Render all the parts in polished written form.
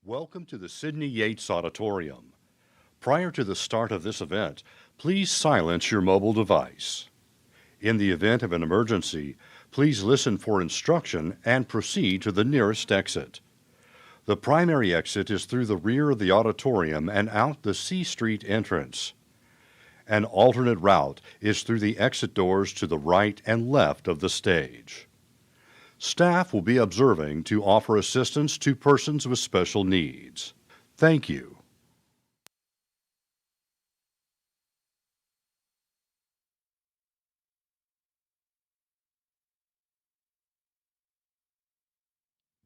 Welcome to the Sidney Yates Auditorium. Prior to the start of this event, please silence your mobile device. In the event of an emergency, please listen for instruction and proceed to the nearest exit. The primary exit is through the rear of the auditorium and out the C Street entrance. An alternate route is through the exit doors to the right and left of the stage. Staff will be observing to offer assistance to persons with special needs. Thank you.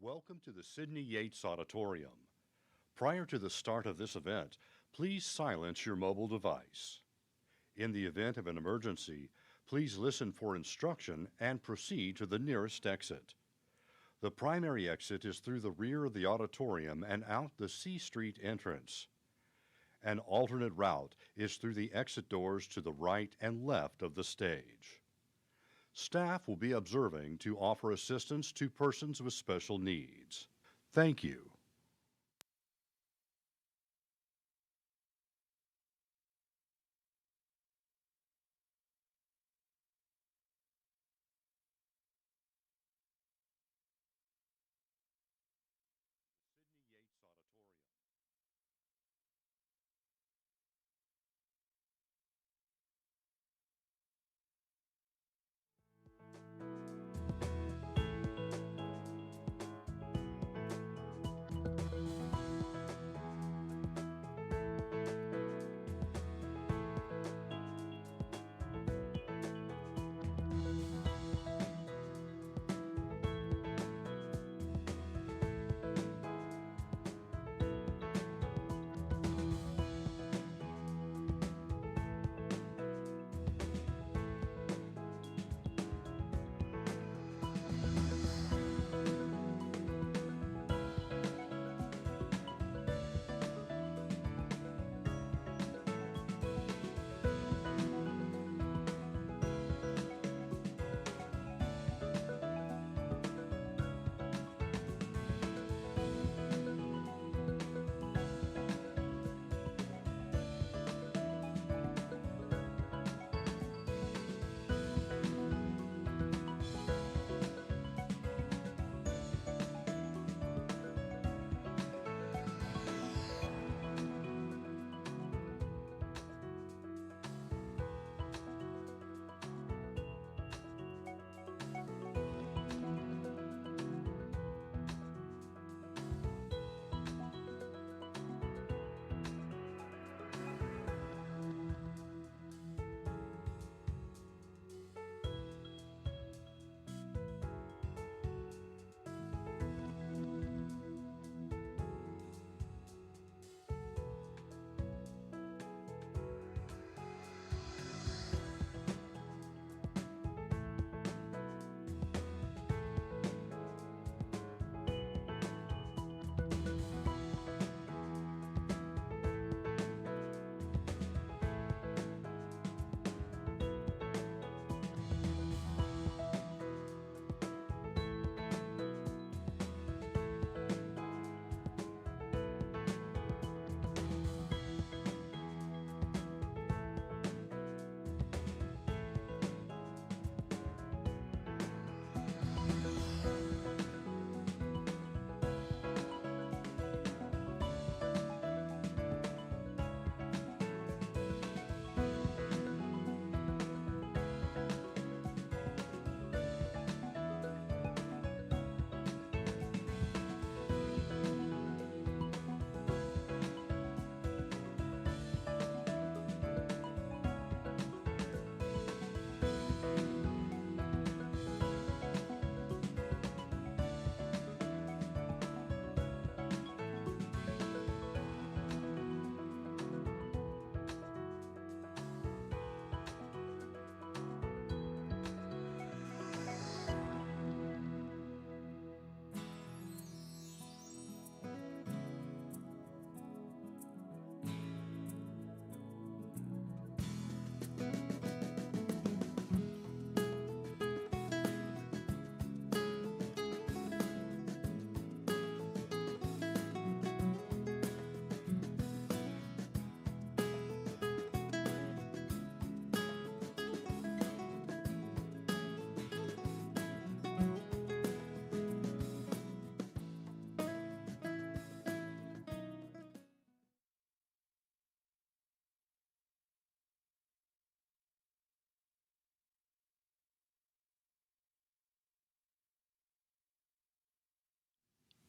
Welcome to the Sidney Yates Auditorium. Prior to the start of this event, please silence your mobile device. In the event of an emergency, please listen for instruction and proceed to the nearest exit. The primary exit is through the rear of the auditorium and out the C Street entrance. An alternate route is through the exit doors to the right and left of the stage. Staff will be observing to offer assistance to persons with special needs. Thank you.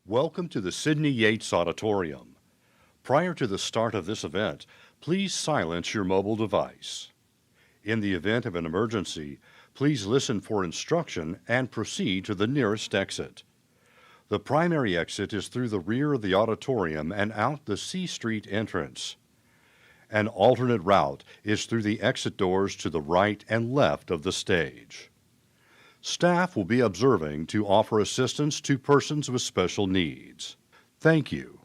Welcome to the Sidney Yates Auditorium. Prior to the start of this event, please silence your mobile device. In the event of an emergency, please listen for instruction and proceed to the nearest exit. The primary exit is through the rear of the auditorium and out the C Street entrance. An alternate route is through the exit doors to the right and left of the stage. Staff will be observing to offer assistance to persons with special needs. Thank you.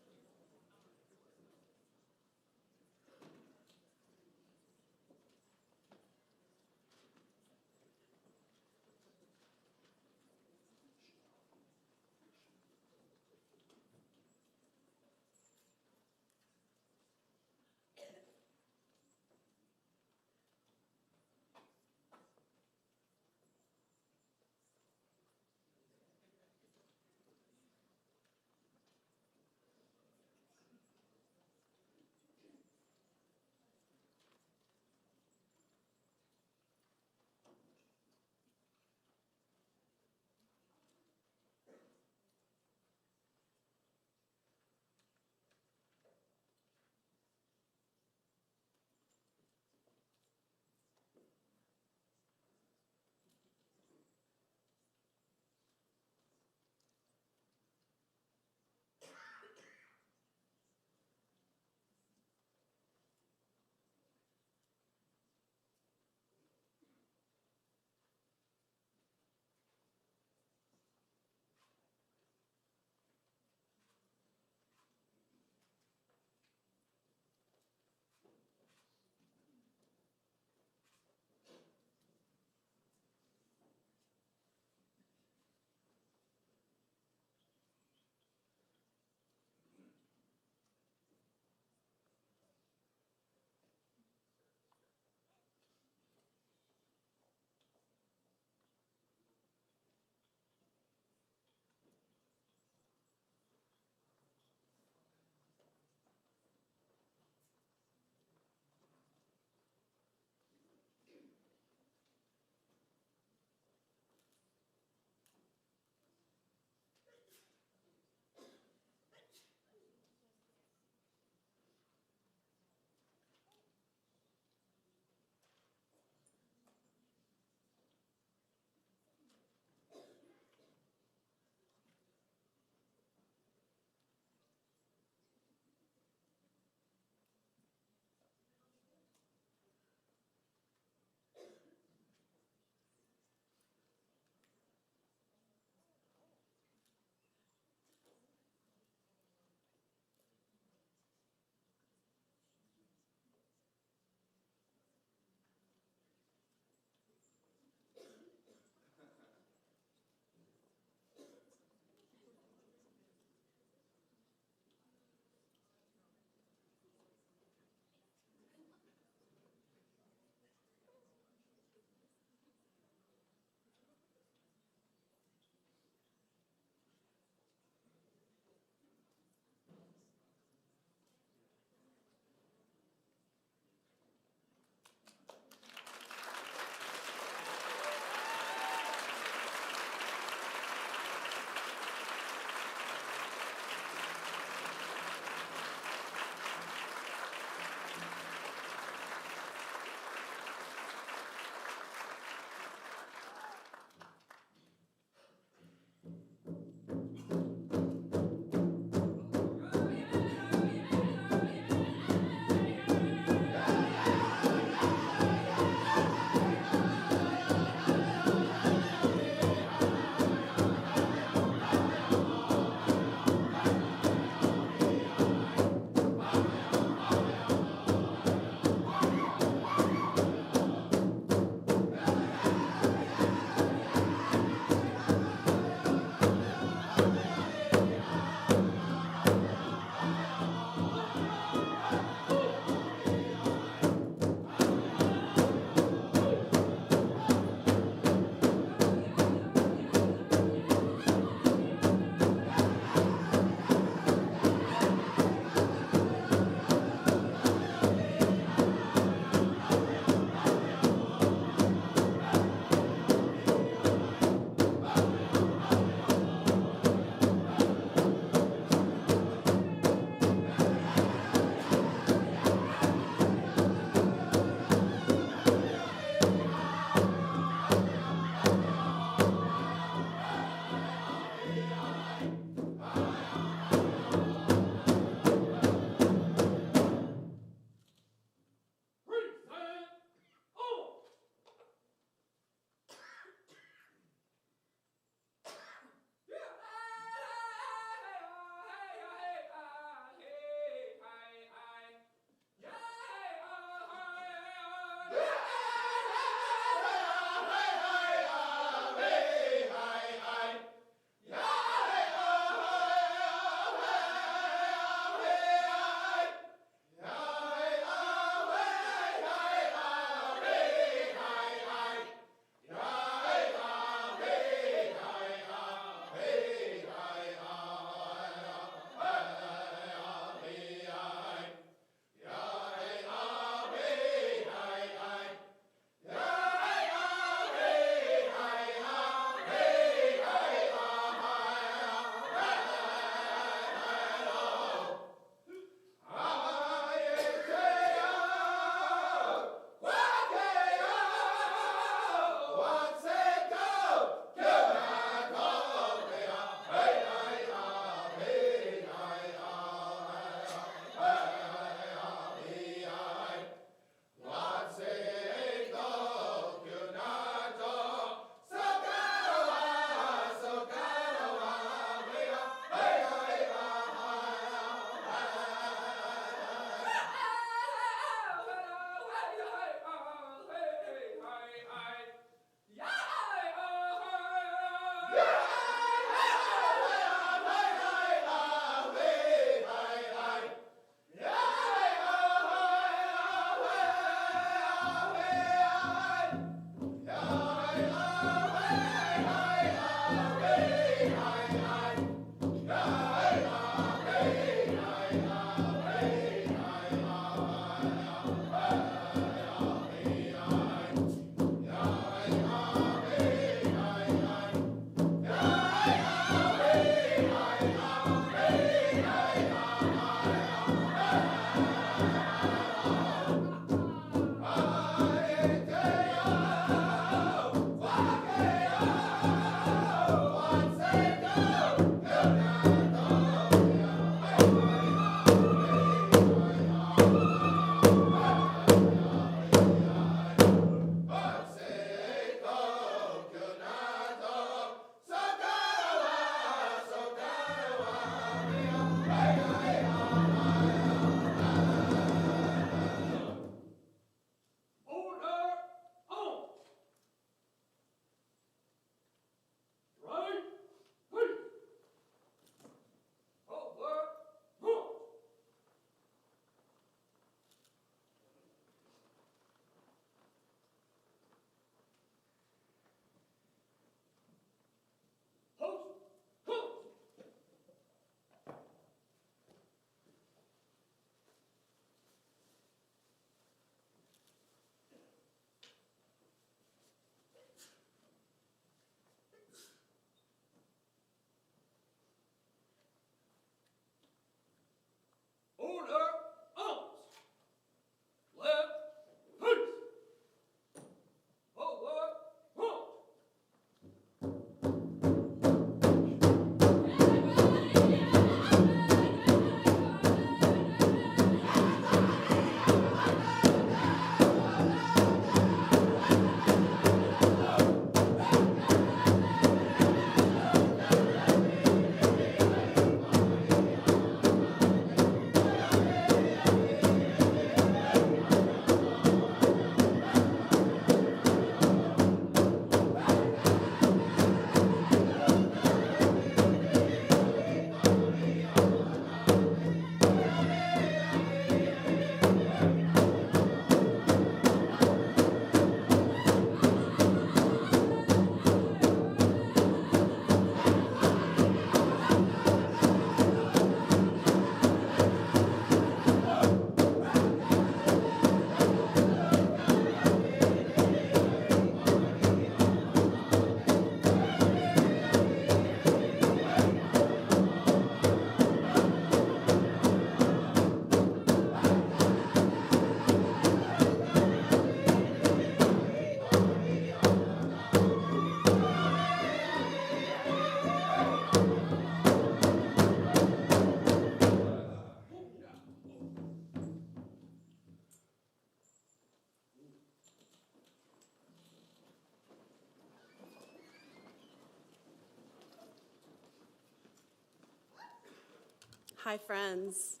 Hi, friends.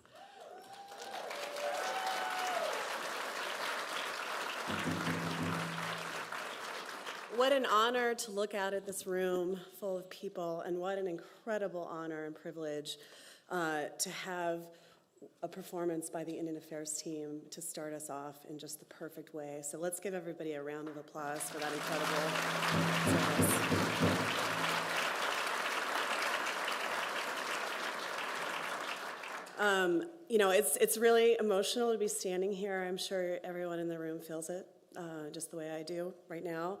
What an honor to look out at this room full of people, and what an incredible honor and privilege to have a performance by the Indian Affairs team to start us off in just the perfect way. So let's give everybody a round of applause for that incredible service. It's really emotional to be standing here. I'm sure everyone in the room feels it, just the way I do right now.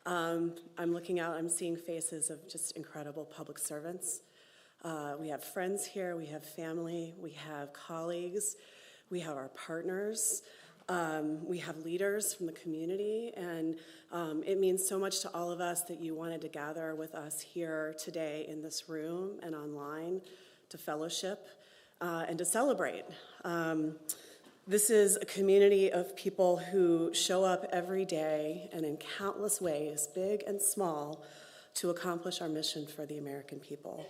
I'm looking out, I'm seeing faces of just incredible public servants. We have friends here, we have family, we have colleagues, we have our partners, we have leaders from the community, and it means so much to all of us that you wanted to gather with us here today in this room and online to fellowship and to celebrate. This is a community of people who show up every day and in countless ways, big and small, to accomplish our mission for the American people.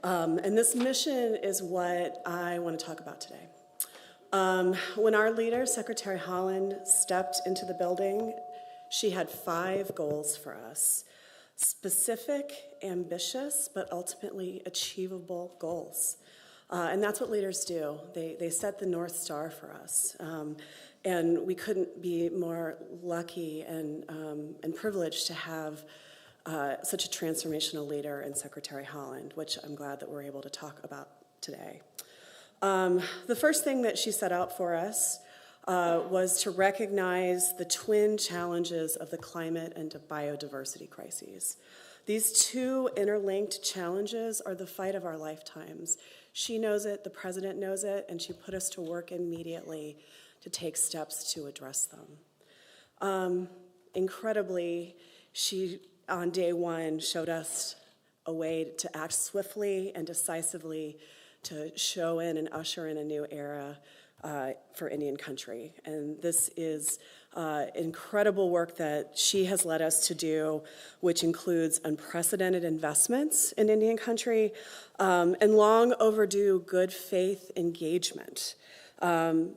And this mission is what I want to talk about today. When our leader, Secretary Haaland, stepped into the building, she had 5 goals for us. Specific, ambitious, but ultimately achievable goals. And that's what leaders do. They set the North Star for us. And we couldn't be more lucky and privileged to have such a transformational leader in Secretary Haaland, which I'm glad that we're able to talk about today. The first thing that she set out for us was to recognize the twin challenges of the climate and biodiversity crises. These 2 interlinked challenges are the fight of our lifetimes. She knows it, the president knows it, and she put us to work immediately to take steps to address them. Incredibly, she, on day 1, showed us a way to act swiftly and decisively to show in and usher in a new era for Indian country. And this is incredible work that she has led us to do, which includes unprecedented investments in Indian country and long overdue good faith engagement.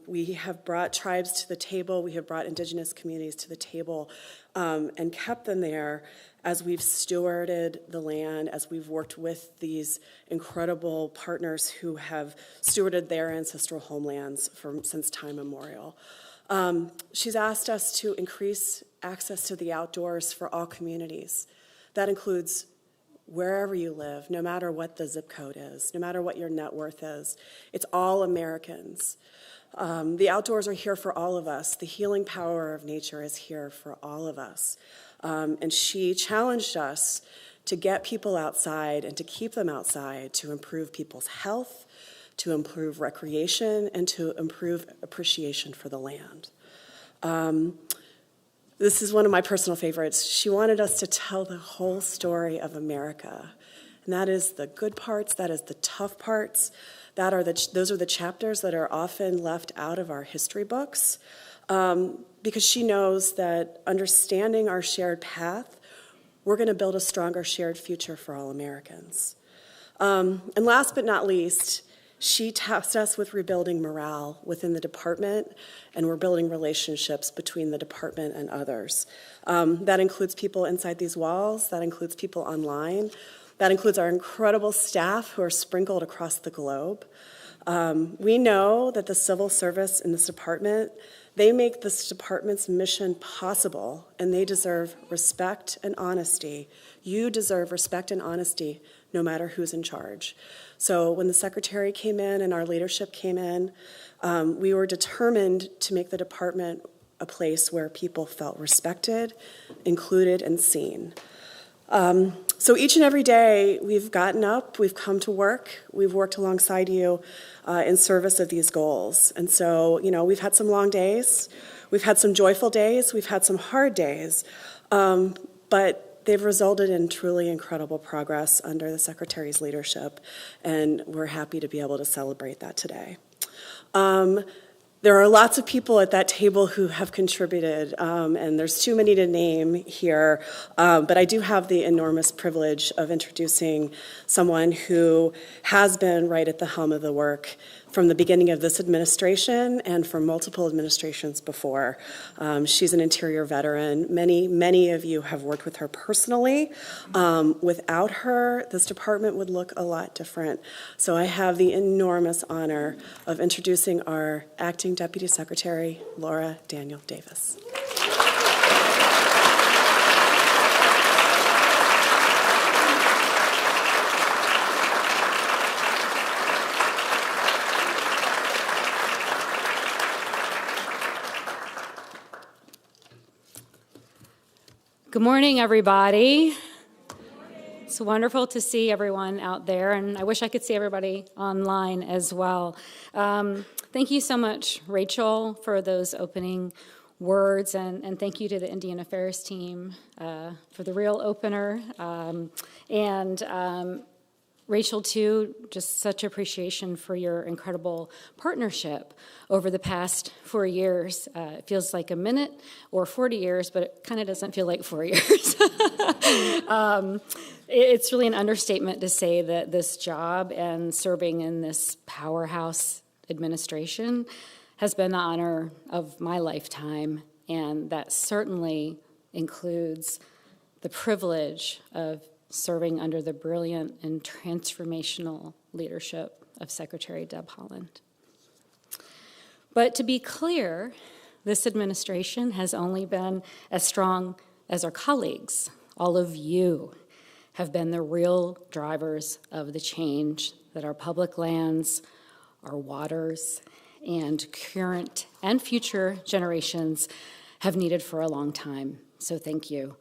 We have brought tribes to the table, we have brought indigenous communities to the table and kept them there as we've stewarded the land, as we've worked with these incredible partners who have stewarded their ancestral homelands since time immemorial. She's asked us to increase access to the outdoors for all communities. That includes wherever you live, no matter what the zip code is, no matter what your net worth is. It's all Americans. The outdoors are here for all of us. The healing power of nature is here for all of us. And she challenged us to get people outside and to keep them outside, to improve people's health, to improve recreation, and to improve appreciation for the land. This is one of my personal favorites. She wanted us to tell the whole story of America. And that is the good parts, that is the tough parts, those are the chapters that are often left out of our history books. Because she knows that understanding our shared path, we're going to build a stronger shared future for all Americans. And last but not least, she tasked us with rebuilding morale within the department, and we're building relationships between the department and others. That includes people inside these walls, that includes people online, that includes our incredible staff who are sprinkled across the globe. We know that the civil service in this department, they make this department's mission possible, and they deserve respect and honesty. You deserve respect and honesty no matter who's in charge. So when the secretary came in and our leadership came in, we were determined to make the department a place where people felt respected, included, and seen. So each and every day we've gotten up, we've come to work, we've worked alongside you in service of these goals. And so, we've had some long days, we've had some joyful days, we've had some hard days, but they've resulted in truly incredible progress under the Secretary's leadership, and we're happy to be able to celebrate that today. There are lots of people at that table who have contributed, and there's too many to name here, but I do have the enormous privilege of introducing someone who has been right at the helm of the work from the beginning of this administration and for multiple administrations before. She's an Interior veteran. Many of you have worked with her personally. Without her, this department would look a lot different. So I have the enormous honor of introducing our Acting Deputy Secretary, Laura Daniel Davis. Good morning, everybody. It's wonderful to see everyone out there, and I wish I could see everybody online as well. Thank you so much, Rachel, for those opening words, and thank you to the Indian Affairs team for the real opener. Rachel, too, just such appreciation for your incredible partnership over the past 4 years. It feels like a minute or 40 years, but it kind of doesn't feel like 4 years. It's really an understatement to say that this job and serving in this powerhouse administration has been the honor of my lifetime, and that certainly includes the privilege of serving under the brilliant and transformational leadership of Secretary Deb Haaland. But to be clear, this administration has only been as strong as our colleagues. All of you have been the real drivers of the change that our public lands, our waters, and current and future generations have needed for a long time. So thank you.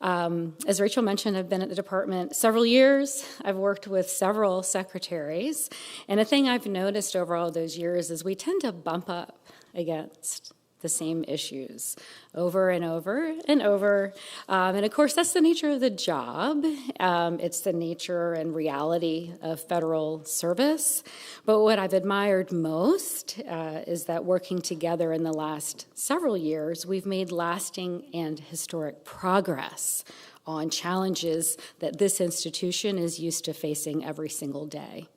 As Rachel mentioned, I've been at the department several years. I've worked with several secretaries. And a thing I've noticed over all those years is we tend to bump up against the same issues over and over and over. And of course, that's the nature of the job. It's the nature and reality of federal service. But what I've admired most is that working together in the last several years, we've made lasting and historic progress on challenges that this institution is used to facing every single day.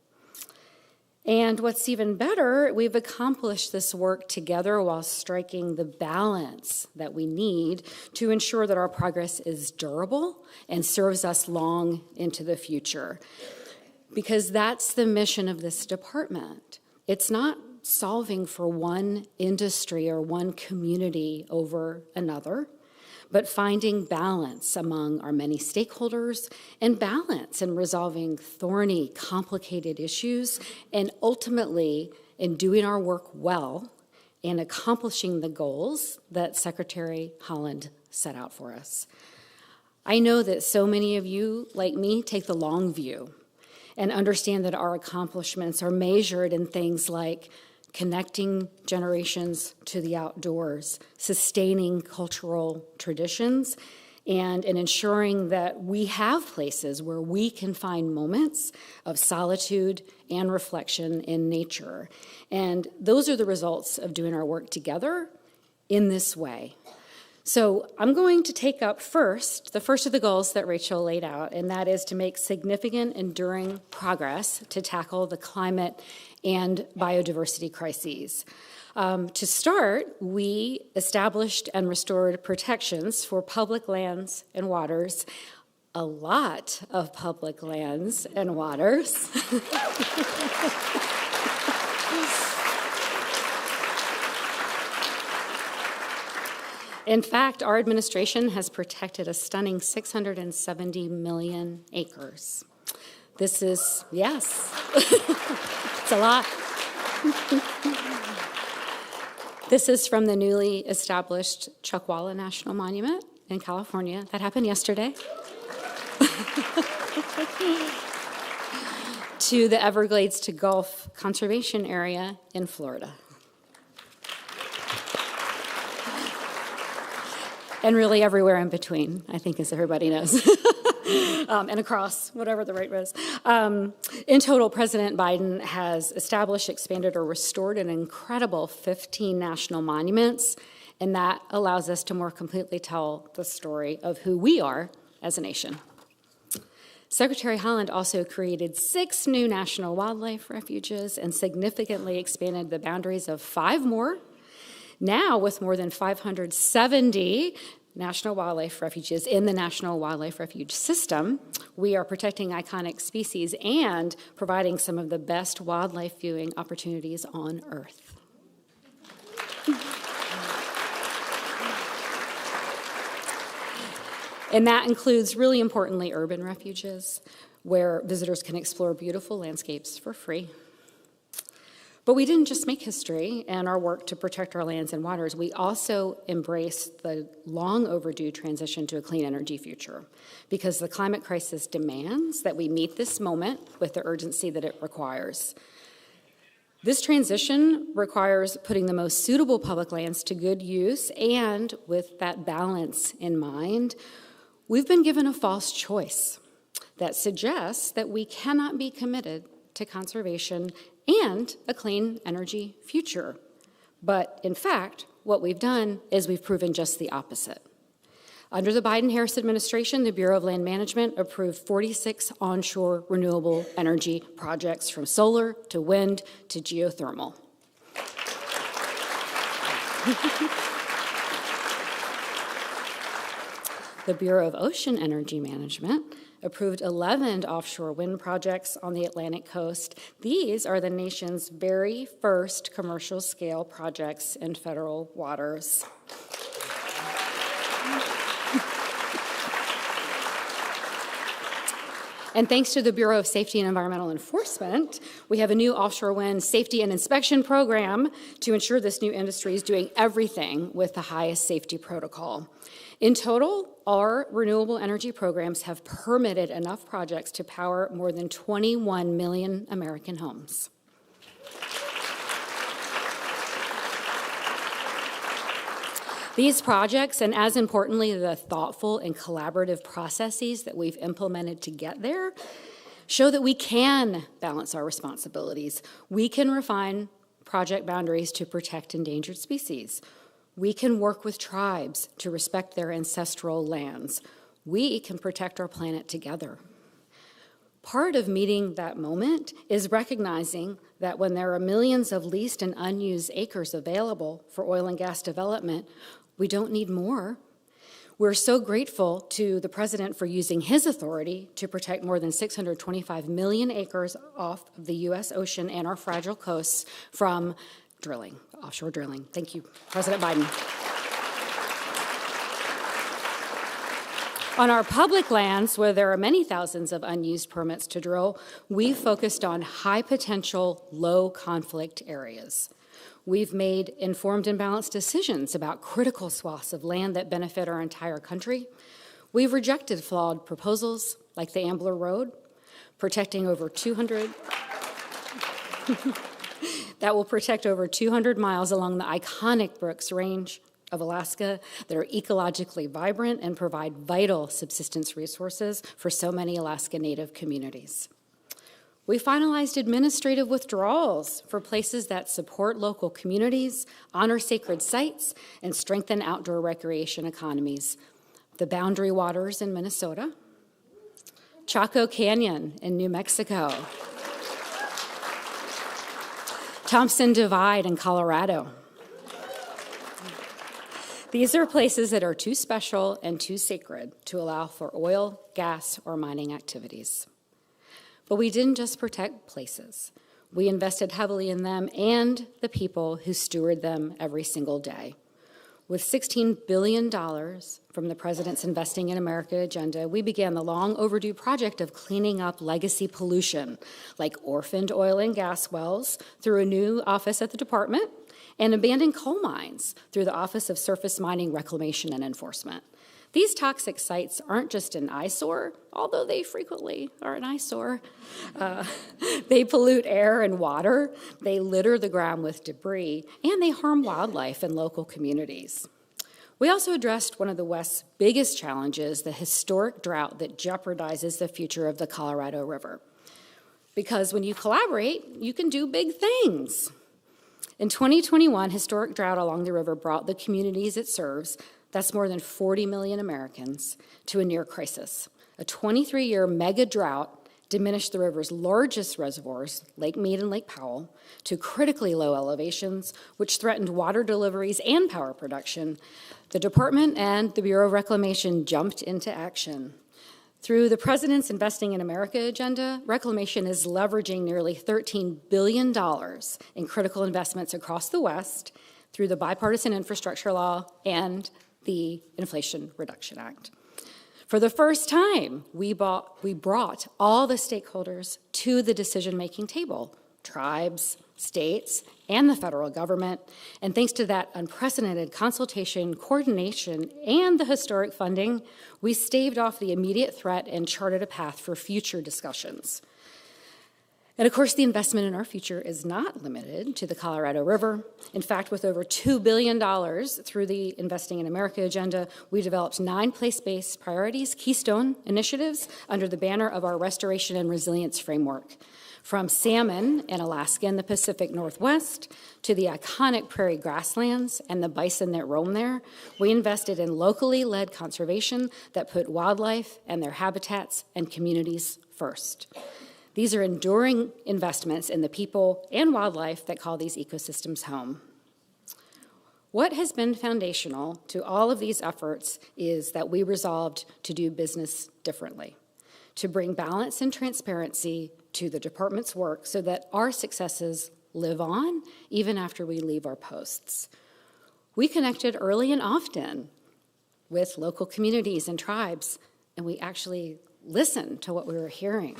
And what's even better, we've accomplished this work together while striking the balance that we need to ensure that our progress is durable and serves us long into the future. Because that's the mission of this department. It's not solving for one industry or one community over another, but finding balance among our many stakeholders and balance in resolving thorny, complicated issues, and ultimately in doing our work well and accomplishing the goals that Secretary Haaland set out for us. I know that so many of you, like me, take the long view and understand that our accomplishments are measured in things like connecting generations to the outdoors, sustaining cultural traditions, and in ensuring that we have places where we can find moments of solitude and reflection in nature. And those are the results of doing our work together in this way. So I'm going to take up the first of the goals that Rachel laid out, and that is to make significant, enduring progress to tackle the climate and biodiversity crises. To start, we established and restored protections for public lands and waters, a lot of public lands and waters. In fact, our administration has protected a stunning 670 million acres. This is, yes, it's a lot. This is from the newly established Chuckwalla National Monument in California. That happened yesterday. To the Everglades to Gulf Conservation Area in Florida. And really everywhere in between, I think, as everybody knows. and across, whatever the right was. In total, President Biden has established, expanded, or restored an incredible 15 national monuments, and that allows us to more completely tell the story of who we are as a nation. Secretary Haaland also created 6 new national wildlife refuges and significantly expanded the boundaries of 5 more. Now, with more than 570 national wildlife refuges in the National Wildlife Refuge System, we are protecting iconic species and providing some of the best wildlife viewing opportunities on Earth. And that includes, really importantly, urban refuges, where visitors can explore beautiful landscapes for free. But we didn't just make history in our work to protect our lands and waters. We also embraced the long overdue transition to a clean energy future, because the climate crisis demands that we meet this moment with the urgency that it requires. This transition requires putting the most suitable public lands to good use, and with that balance in mind, we've been given a false choice that suggests that we cannot be committed to conservation and a clean energy future. But in fact, what we've done is we've proven just the opposite. Under the Biden-Harris administration, the Bureau of Land Management approved 46 onshore renewable energy projects, from solar to wind to geothermal. The Bureau of Ocean Energy Management approved 11 offshore wind projects on the Atlantic coast. These are the nation's very first commercial-scale projects in federal waters. And thanks to the Bureau of Safety and Environmental Enforcement, we have a new offshore wind safety and inspection program to ensure this new industry is doing everything with the highest safety protocol. In total, our renewable energy programs have permitted enough projects to power more than 21 million American homes. These projects, and as importantly, the thoughtful and collaborative processes that we've implemented to get there, show that we can balance our responsibilities. We can refine project boundaries to protect endangered species. We can work with tribes to respect their ancestral lands. We can protect our planet together. Part of meeting that moment is recognizing that when there are millions of leased and unused acres available for oil and gas development, we don't need more. We're so grateful to the president for using his authority to protect more than 625 million acres off of the U.S. ocean and our fragile coasts from drilling, offshore drilling. Thank you, President Biden. On our public lands, where there are many thousands of unused permits to drill, we focused on high-potential, low-conflict areas. We've made informed and balanced decisions about critical swaths of land that benefit our entire country. We've rejected flawed proposals like the Ambler Road, protecting over 200 that will protect over 200 miles along the iconic Brooks Range of Alaska that are ecologically vibrant and provide vital subsistence resources for so many Alaska Native communities. We finalized administrative withdrawals for places that support local communities, honor sacred sites, and strengthen outdoor recreation economies. The Boundary Waters in Minnesota, Chaco Canyon in New Mexico, Thompson Divide in Colorado. These are places that are too special and too sacred to allow for oil, gas, or mining activities. But we didn't just protect places. We invested heavily in them and the people who steward them every single day. With $16 billion from the President's Investing in America agenda, we began the long overdue project of cleaning up legacy pollution, like orphaned oil and gas wells, through a new office at the department, and abandoned coal mines through the Office of Surface Mining Reclamation and Enforcement. These toxic sites aren't just an eyesore, although they frequently are an eyesore. They pollute air and water, they litter the ground with debris, and they harm wildlife and local communities. We also addressed one of the West's biggest challenges, the historic drought that jeopardizes the future of the Colorado River. Because when you collaborate, you can do big things. In 2021, historic drought along the river brought the communities it serves, that's more than 40 million Americans, to a near crisis. A 23-year mega drought diminished the river's largest reservoirs, Lake Mead and Lake Powell, to critically low elevations, which threatened water deliveries and power production. The department and the Bureau of Reclamation jumped into action. Through the President's Investing in America agenda, Reclamation is leveraging nearly $13 billion in critical investments across the West through the Bipartisan Infrastructure Law and the Inflation Reduction Act. For the first time, we brought all the stakeholders to the decision-making table, tribes, states, and the federal government. And thanks to that unprecedented consultation, coordination, and the historic funding, we staved off the immediate threat and charted a path for future discussions. And of course, the investment in our future is not limited to the Colorado River. In fact, with over $2 billion through the Investing in America agenda, we developed 9 place-based priorities, keystone initiatives, under the banner of our Restoration and Resilience Framework. From salmon in Alaska and the Pacific Northwest to the iconic prairie grasslands and the bison that roam there, we invested in locally led conservation that put wildlife and their habitats and communities first. These are enduring investments in the people and wildlife that call these ecosystems home. What has been foundational to all of these efforts is that we resolved to do business differently, to bring balance and transparency to the department's work so that our successes live on even after we leave our posts. We connected early and often with local communities and tribes, and we actually listened to what we were hearing.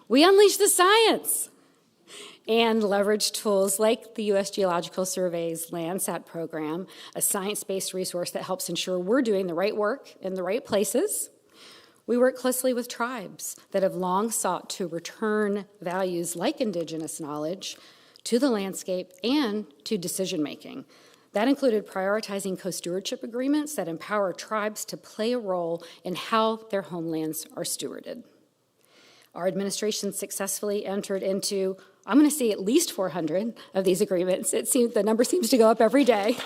We unleashed the science and leveraged tools like the U.S. Geological Survey's Landsat program, a science-based resource that helps ensure we're doing the right work in the right places. We work closely with tribes that have long sought to return values like indigenous knowledge to the landscape and to decision-making. That included prioritizing co-stewardship agreements that empower tribes to play a role in how their homelands are stewarded. Our administration successfully entered into, I'm going to say, at least 400 of these agreements. The number seems to go up every day.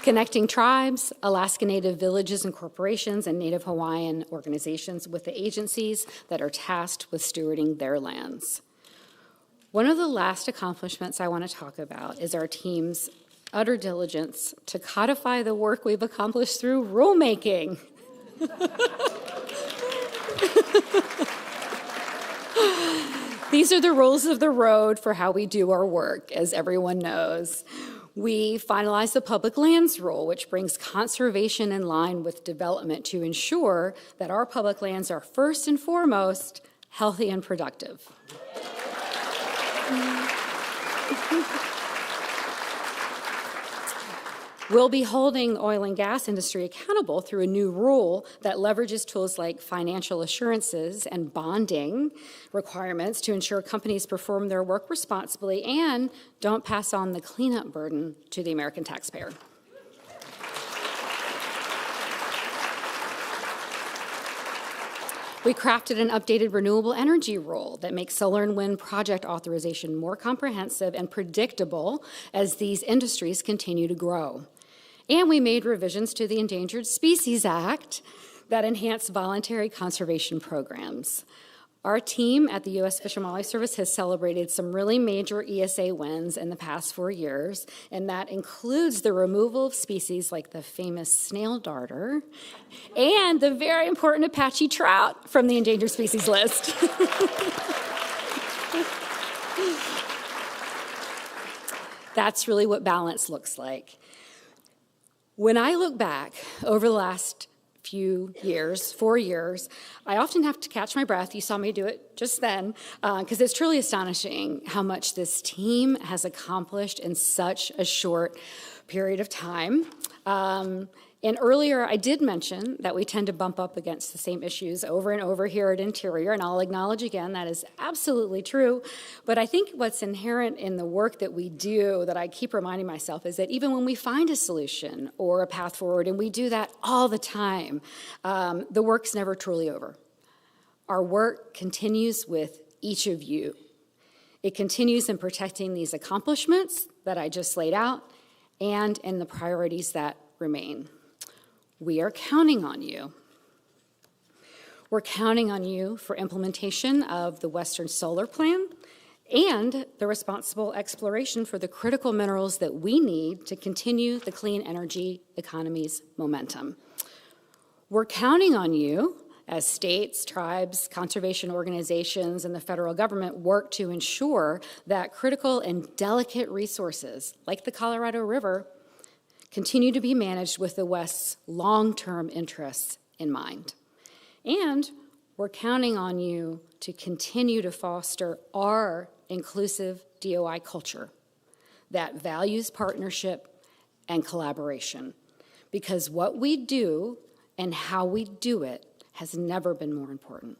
Connecting tribes, Alaska Native villages and corporations, and Native Hawaiian organizations with the agencies that are tasked with stewarding their lands. One of the last accomplishments I want to talk about is our team's utter diligence to codify the work we've accomplished through rulemaking. These are the rules of the road for how we do our work, as everyone knows. We finalized the Public Lands Rule, which brings conservation in line with development to ensure that our public lands are first and foremost healthy and productive. We'll be holding oil and gas industry accountable through a new rule that leverages tools like financial assurances and bonding requirements to ensure companies perform their work responsibly and don't pass on the cleanup burden to the American taxpayer. We crafted an updated renewable energy rule that makes solar and wind project authorization more comprehensive and predictable as these industries continue to grow. And we made revisions to the Endangered Species Act that enhance voluntary conservation programs. Our team at the U.S. Fish and Wildlife Service has celebrated some really major ESA wins in the past 4 years, and that includes the removal of species like the famous snail darter and the very important Apache trout from the endangered species list. That's really what balance looks like. When I look back over the last few years, 4 years, I often have to catch my breath. You saw me do it just then, because it's truly astonishing how much this team has accomplished in such a short period of time. And earlier, I did mention that we tend to bump up against the same issues over and over here at Interior, and I'll acknowledge again that is absolutely true. But I think what's inherent in the work that we do, that I keep reminding myself, is that even when we find a solution or a path forward, and we do that all the time, the work's never truly over. Our work continues with each of you. It continues in protecting these accomplishments that I just laid out and in the priorities that remain. We are counting on you. We're counting on you for implementation of the Western Solar Plan and the responsible exploration for the critical minerals that we need to continue the clean energy economy's momentum. We're counting on you as states, tribes, conservation organizations, and the federal government work to ensure that critical and delicate resources, like the Colorado River, continue to be managed with the West's long-term interests in mind. And we're counting on you to continue to foster our inclusive DOI culture that values partnership and collaboration, because what we do and how we do it has never been more important.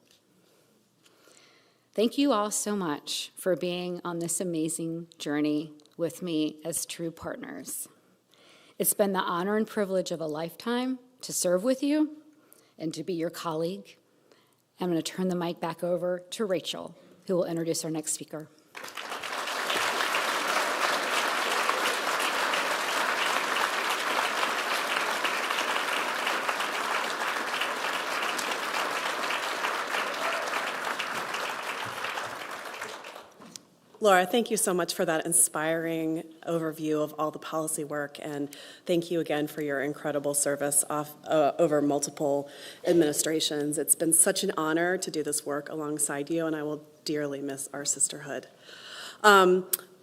Thank you all so much for being on this amazing journey with me as true partners. It's been the honor and privilege of a lifetime to serve with you and to be your colleague. I'm going to turn the mic back over to Rachel, who will introduce our next speaker. Laura, thank you so much for that inspiring overview of all the policy work, and thank you again for your incredible service over multiple administrations. It's been such an honor to do this work alongside you, and I will dearly miss our sisterhood.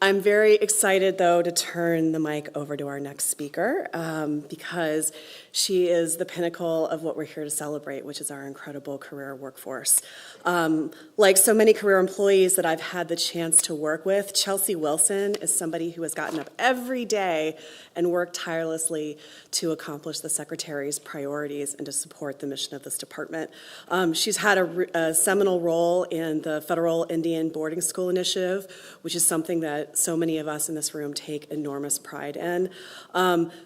I'm very excited, though, to turn the mic over to our next speaker because she is the pinnacle of what we're here to celebrate, which is our incredible career workforce. Like so many career employees that I've had the chance to work with, Chelsea Wilson is somebody who has gotten up every day and worked tirelessly to accomplish the Secretary's priorities and to support the mission of this department. She's had a seminal role in the Federal Indian Boarding School Initiative, which is something that so many of us in this room take enormous pride in.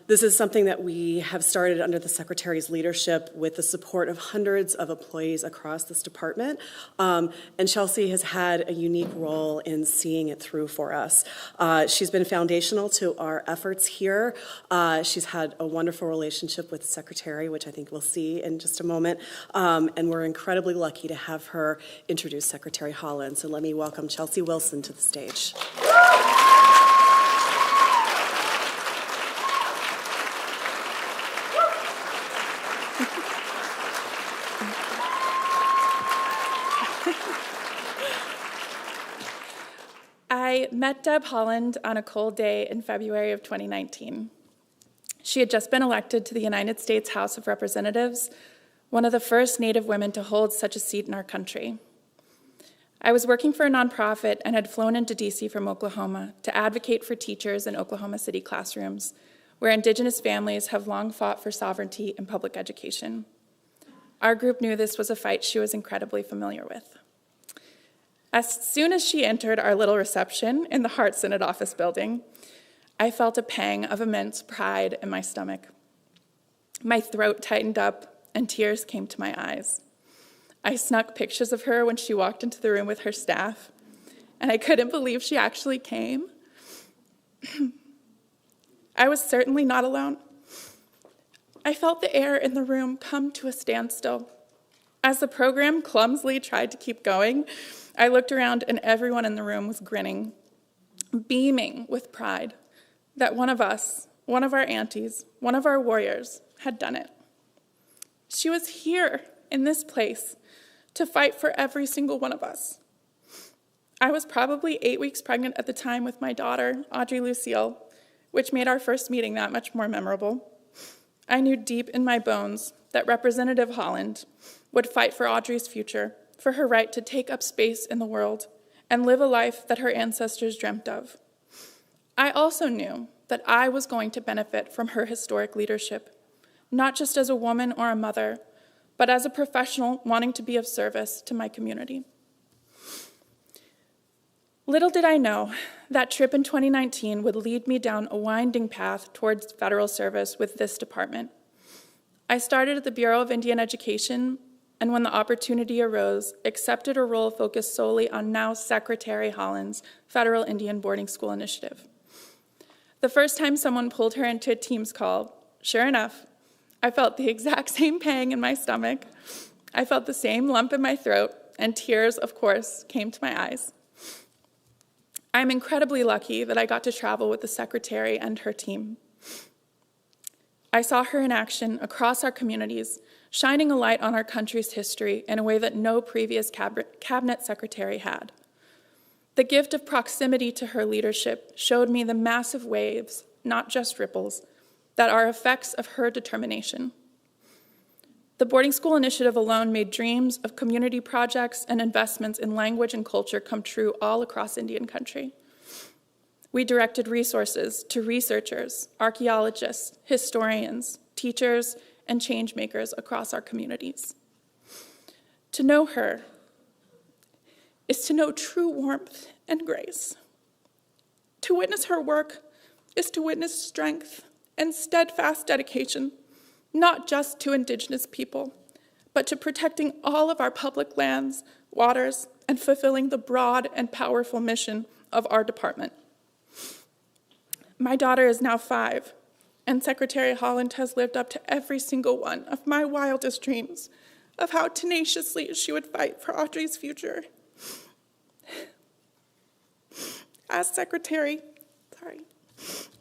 This is something that we have started under the Secretary's leadership with the support of hundreds of employees across this department. And Chelsea has had a unique role in seeing it through for us. She's been foundational to our efforts here. She's had a wonderful relationship with the Secretary, which I think we'll see in just a moment. And we're incredibly lucky to have her introduce Secretary Haaland. So let me welcome Chelsea Wilson to the stage. I met Deb Haaland on a cold day in February of 2019. She had just been elected to the United States House of Representatives, one of the first Native women to hold such a seat in our country. I was working for a nonprofit and had flown into DC from Oklahoma to advocate for teachers in Oklahoma City classrooms, where Indigenous families have long fought for sovereignty in public education. Our group knew this was a fight she was incredibly familiar with. As soon as she entered our little reception in the Hart Synod office building, I felt a pang of immense pride in my stomach. My throat tightened up and tears came to my eyes. I snuck pictures of her when she walked into the room with her staff, and I couldn't believe she actually came. I was certainly not alone. I felt the air in the room come to a standstill. As the program clumsily tried to keep going, I looked around and everyone in the room was grinning, beaming with pride that one of us, one of our aunties, one of our warriors had done it. She was here in this place to fight for every single one of us. I was probably 8 weeks pregnant at the time with my daughter, Audrey Lucille, which made our first meeting that much more memorable. I knew deep in my bones that Representative Haaland would fight for Audrey's future, for her right to take up space in the world and live a life that her ancestors dreamt of. I also knew that I was going to benefit from her historic leadership, not just as a woman or a mother, but as a professional wanting to be of service to my community. Little did I know that trip in 2019 would lead me down a winding path towards federal service with this department. I started at the Bureau of Indian Education, and when the opportunity arose, accepted a role focused solely on now Secretary Haaland's Federal Indian Boarding School Initiative. The first time someone pulled her into a Teams call, sure enough, I felt the exact same pang in my stomach. I felt the same lump in my throat, and tears, of course, came to my eyes. I'm incredibly lucky that I got to travel with the Secretary and her team. I saw her in action across our communities, shining a light on our country's history in a way that no previous cabinet secretary had. The gift of proximity to her leadership showed me the massive waves, not just ripples, that are effects of her determination. The boarding school initiative alone made dreams of community projects and investments in language and culture come true all across Indian country. We directed resources to researchers, archaeologists, historians, teachers, and change makers across our communities. To know her is to know true warmth and grace. To witness her work is to witness strength and steadfast dedication, not just to Indigenous people, but to protecting all of our public lands, waters, and fulfilling the broad and powerful mission of our department. My daughter is now 5, and Secretary Haaland has lived up to every single one of my wildest dreams of how tenaciously she would fight for Audrey's future. As Secretary,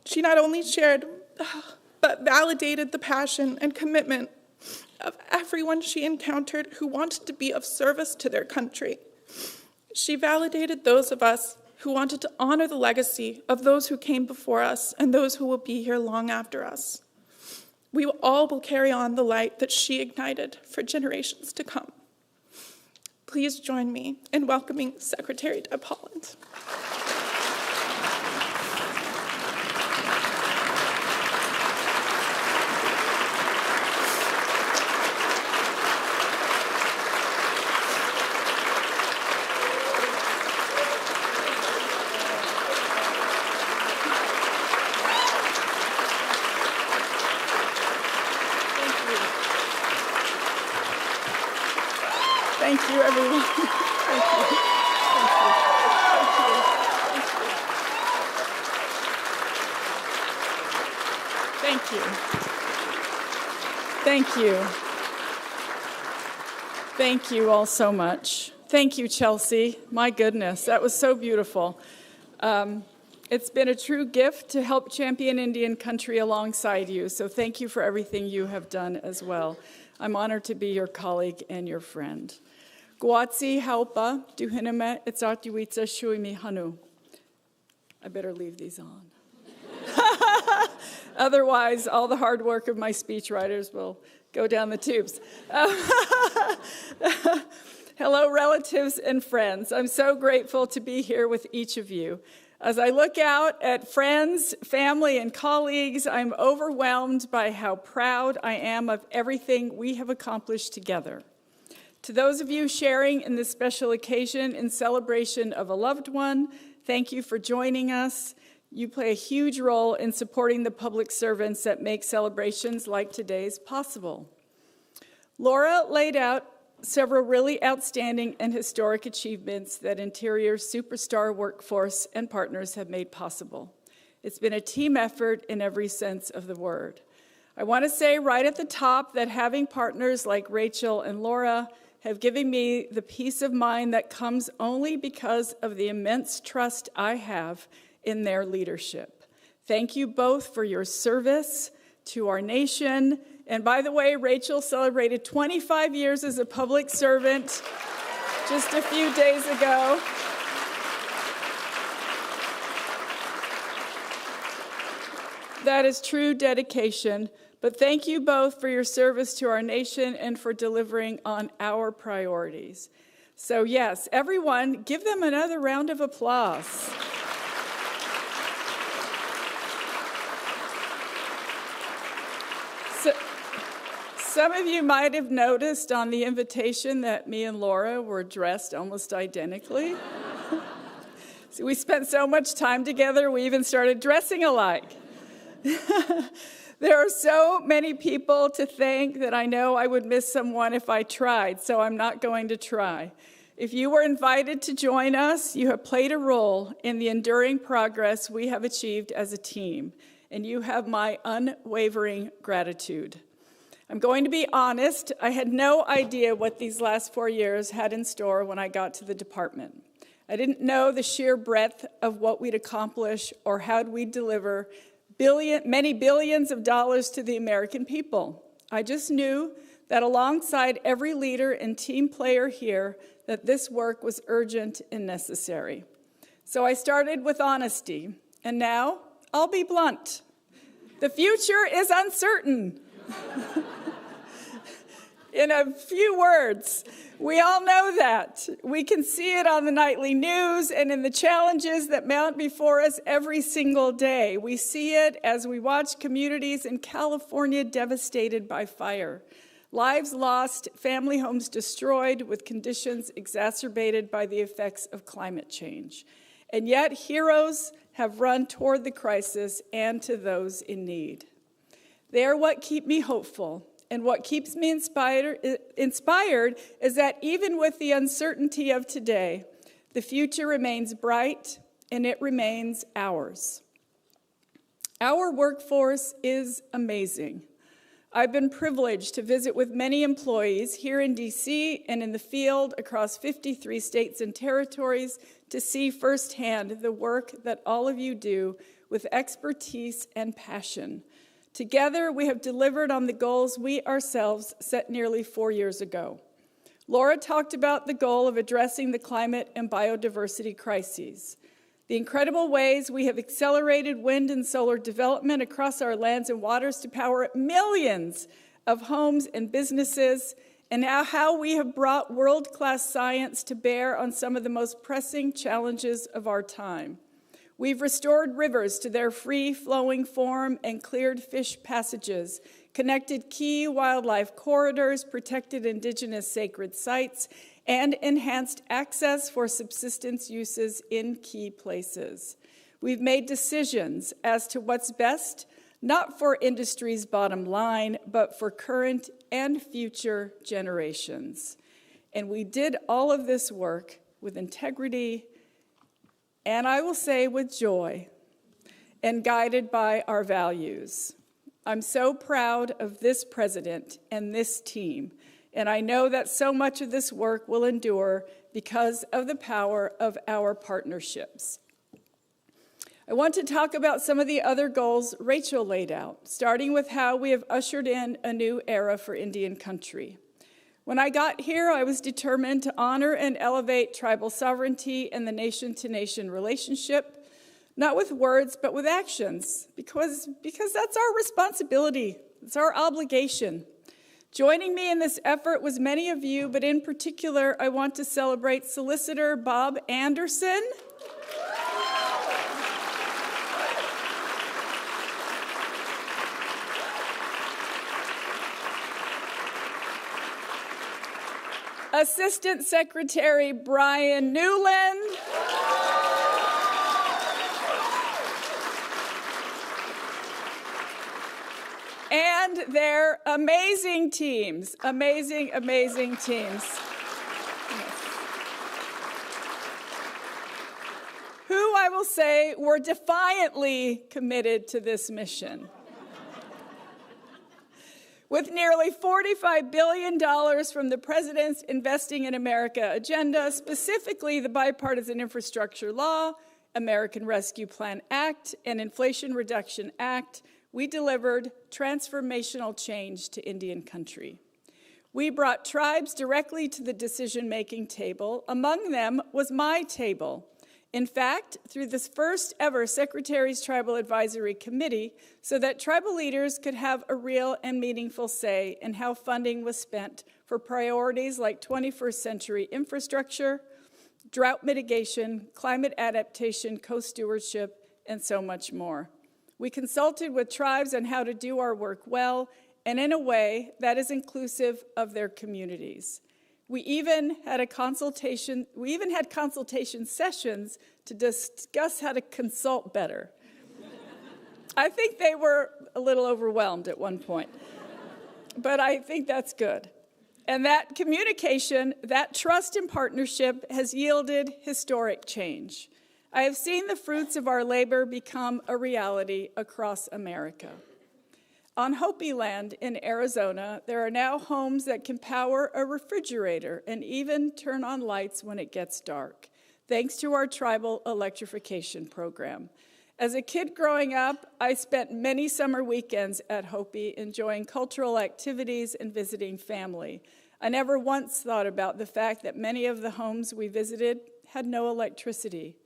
she not only shared, but validated the passion and commitment of everyone she encountered who wanted to be of service to their country. She validated those of us who wanted to honor the legacy of those who came before us and those who will be here long after us. We all will carry on the light that she ignited for generations to come. Please join me in welcoming Secretary Deb Haaland. Thank you, everyone. Thank you. Thank you. Thank you. Thank you all so much. Thank you, Chelsea. My goodness, that was so beautiful. It's been a true gift to help champion Indian country alongside you, so thank you for everything you have done as well. I'm honored to be your colleague and your friend. Guatsi haupa duhiname itzartiwitsa shuimi hanu. I better leave these on. Otherwise, all the hard work of my speechwriters will go down the tubes. Hello, relatives and friends. I'm so grateful to be here with each of you. As I look out at friends, family, and colleagues, I'm overwhelmed by how proud I am of everything we have accomplished together. To those of you sharing in this special occasion in celebration of a loved one, thank you for joining us. You play a huge role in supporting the public servants that make celebrations like today's possible. Laura laid out several really outstanding and historic achievements that Interior's superstar workforce and partners have made possible. It's been a team effort in every sense of the word. I want to say right at the top that having partners like Rachel and Laura have given me the peace of mind that comes only because of the immense trust I have in their leadership. Thank you both for your service to our nation. And by the way, Rachel celebrated 25 years as a public servant just a few days ago. That is true dedication. But thank you both for your service to our nation and for delivering on our priorities. So yes, everyone, give them another round of applause. Some of you might have noticed on the invitation that me and Laura were dressed almost identically. So we spent so much time together, we even started dressing alike. There are so many people to thank that I know I would miss someone if I tried, so I'm not going to try. If you were invited to join us, you have played a role in the enduring progress we have achieved as a team, and you have my unwavering gratitude. I'm going to be honest, I had no idea what these last 4 years had in store when I got to the department. I didn't know the sheer breadth of what we'd accomplish or how we'd deliver many billions of dollars to the American people. I just knew that alongside every leader and team player here, that this work was urgent and necessary. So I started with honesty, and now I'll be blunt. The future is uncertain. In a few words, we all know that. We can see it on the nightly news and in the challenges that mount before us every single day. We see it as we watch communities in California devastated by fire, lives lost, family homes destroyed, with conditions exacerbated by the effects of climate change. And yet, heroes have run toward the crisis and to those in need. They are what keep me hopeful. And what keeps me inspired is that even with the uncertainty of today, the future remains bright and it remains ours. Our workforce is amazing. I've been privileged to visit with many employees here in DC and in the field across 53 states and territories to see firsthand the work that all of you do with expertise and passion. Together, we have delivered on the goals we ourselves set nearly 4 years ago. Laura talked about the goal of addressing the climate and biodiversity crises, the incredible ways we have accelerated wind and solar development across our lands and waters to power millions of homes and businesses, and now how we have brought world-class science to bear on some of the most pressing challenges of our time. We've restored rivers to their free-flowing form and cleared fish passages, connected key wildlife corridors, protected indigenous sacred sites, and enhanced access for subsistence uses in key places. We've made decisions as to what's best, not for industry's bottom line, but for current and future generations. And we did all of this work with integrity, and I will say with joy, and guided by our values. I'm so proud of this president and this team, and I know that so much of this work will endure because of the power of our partnerships. I want to talk about some of the other goals Rachel laid out, starting with how we have ushered in a new era for Indian country. When I got here, I was determined to honor and elevate tribal sovereignty and the nation-to-nation relationship, not with words, but with actions, because that's our responsibility, it's our obligation. Joining me in this effort was many of you, but in particular, I want to celebrate Solicitor Bob Anderson, Assistant Secretary Brian Newland, and their amazing teams, amazing teams, who I will say were defiantly committed to this mission. With nearly $45 billion from the President's Investing in America agenda, specifically the Bipartisan Infrastructure Law, American Rescue Plan Act, and Inflation Reduction Act, we delivered transformational change to Indian country. We brought tribes directly to the decision-making table. Among them was my table. In fact, through this first ever Secretary's Tribal Advisory Committee, so that tribal leaders could have a real and meaningful say in how funding was spent for priorities like 21st century infrastructure, drought mitigation, climate adaptation, co-stewardship, and so much more. We consulted with tribes on how to do our work well, and in a way that is inclusive of their communities. We even had consultation sessions to discuss how to consult better. I think they were a little overwhelmed at one point, but I think that's good. And that communication, that trust and partnership has yielded historic change. I have seen the fruits of our labor become a reality across America. On Hopi land in Arizona, there are now homes that can power a refrigerator and even turn on lights when it gets dark, thanks to our tribal electrification program. As a kid growing up, I spent many summer weekends at Hopi enjoying cultural activities and visiting family. I never once thought about the fact that many of the homes we visited had no electricity.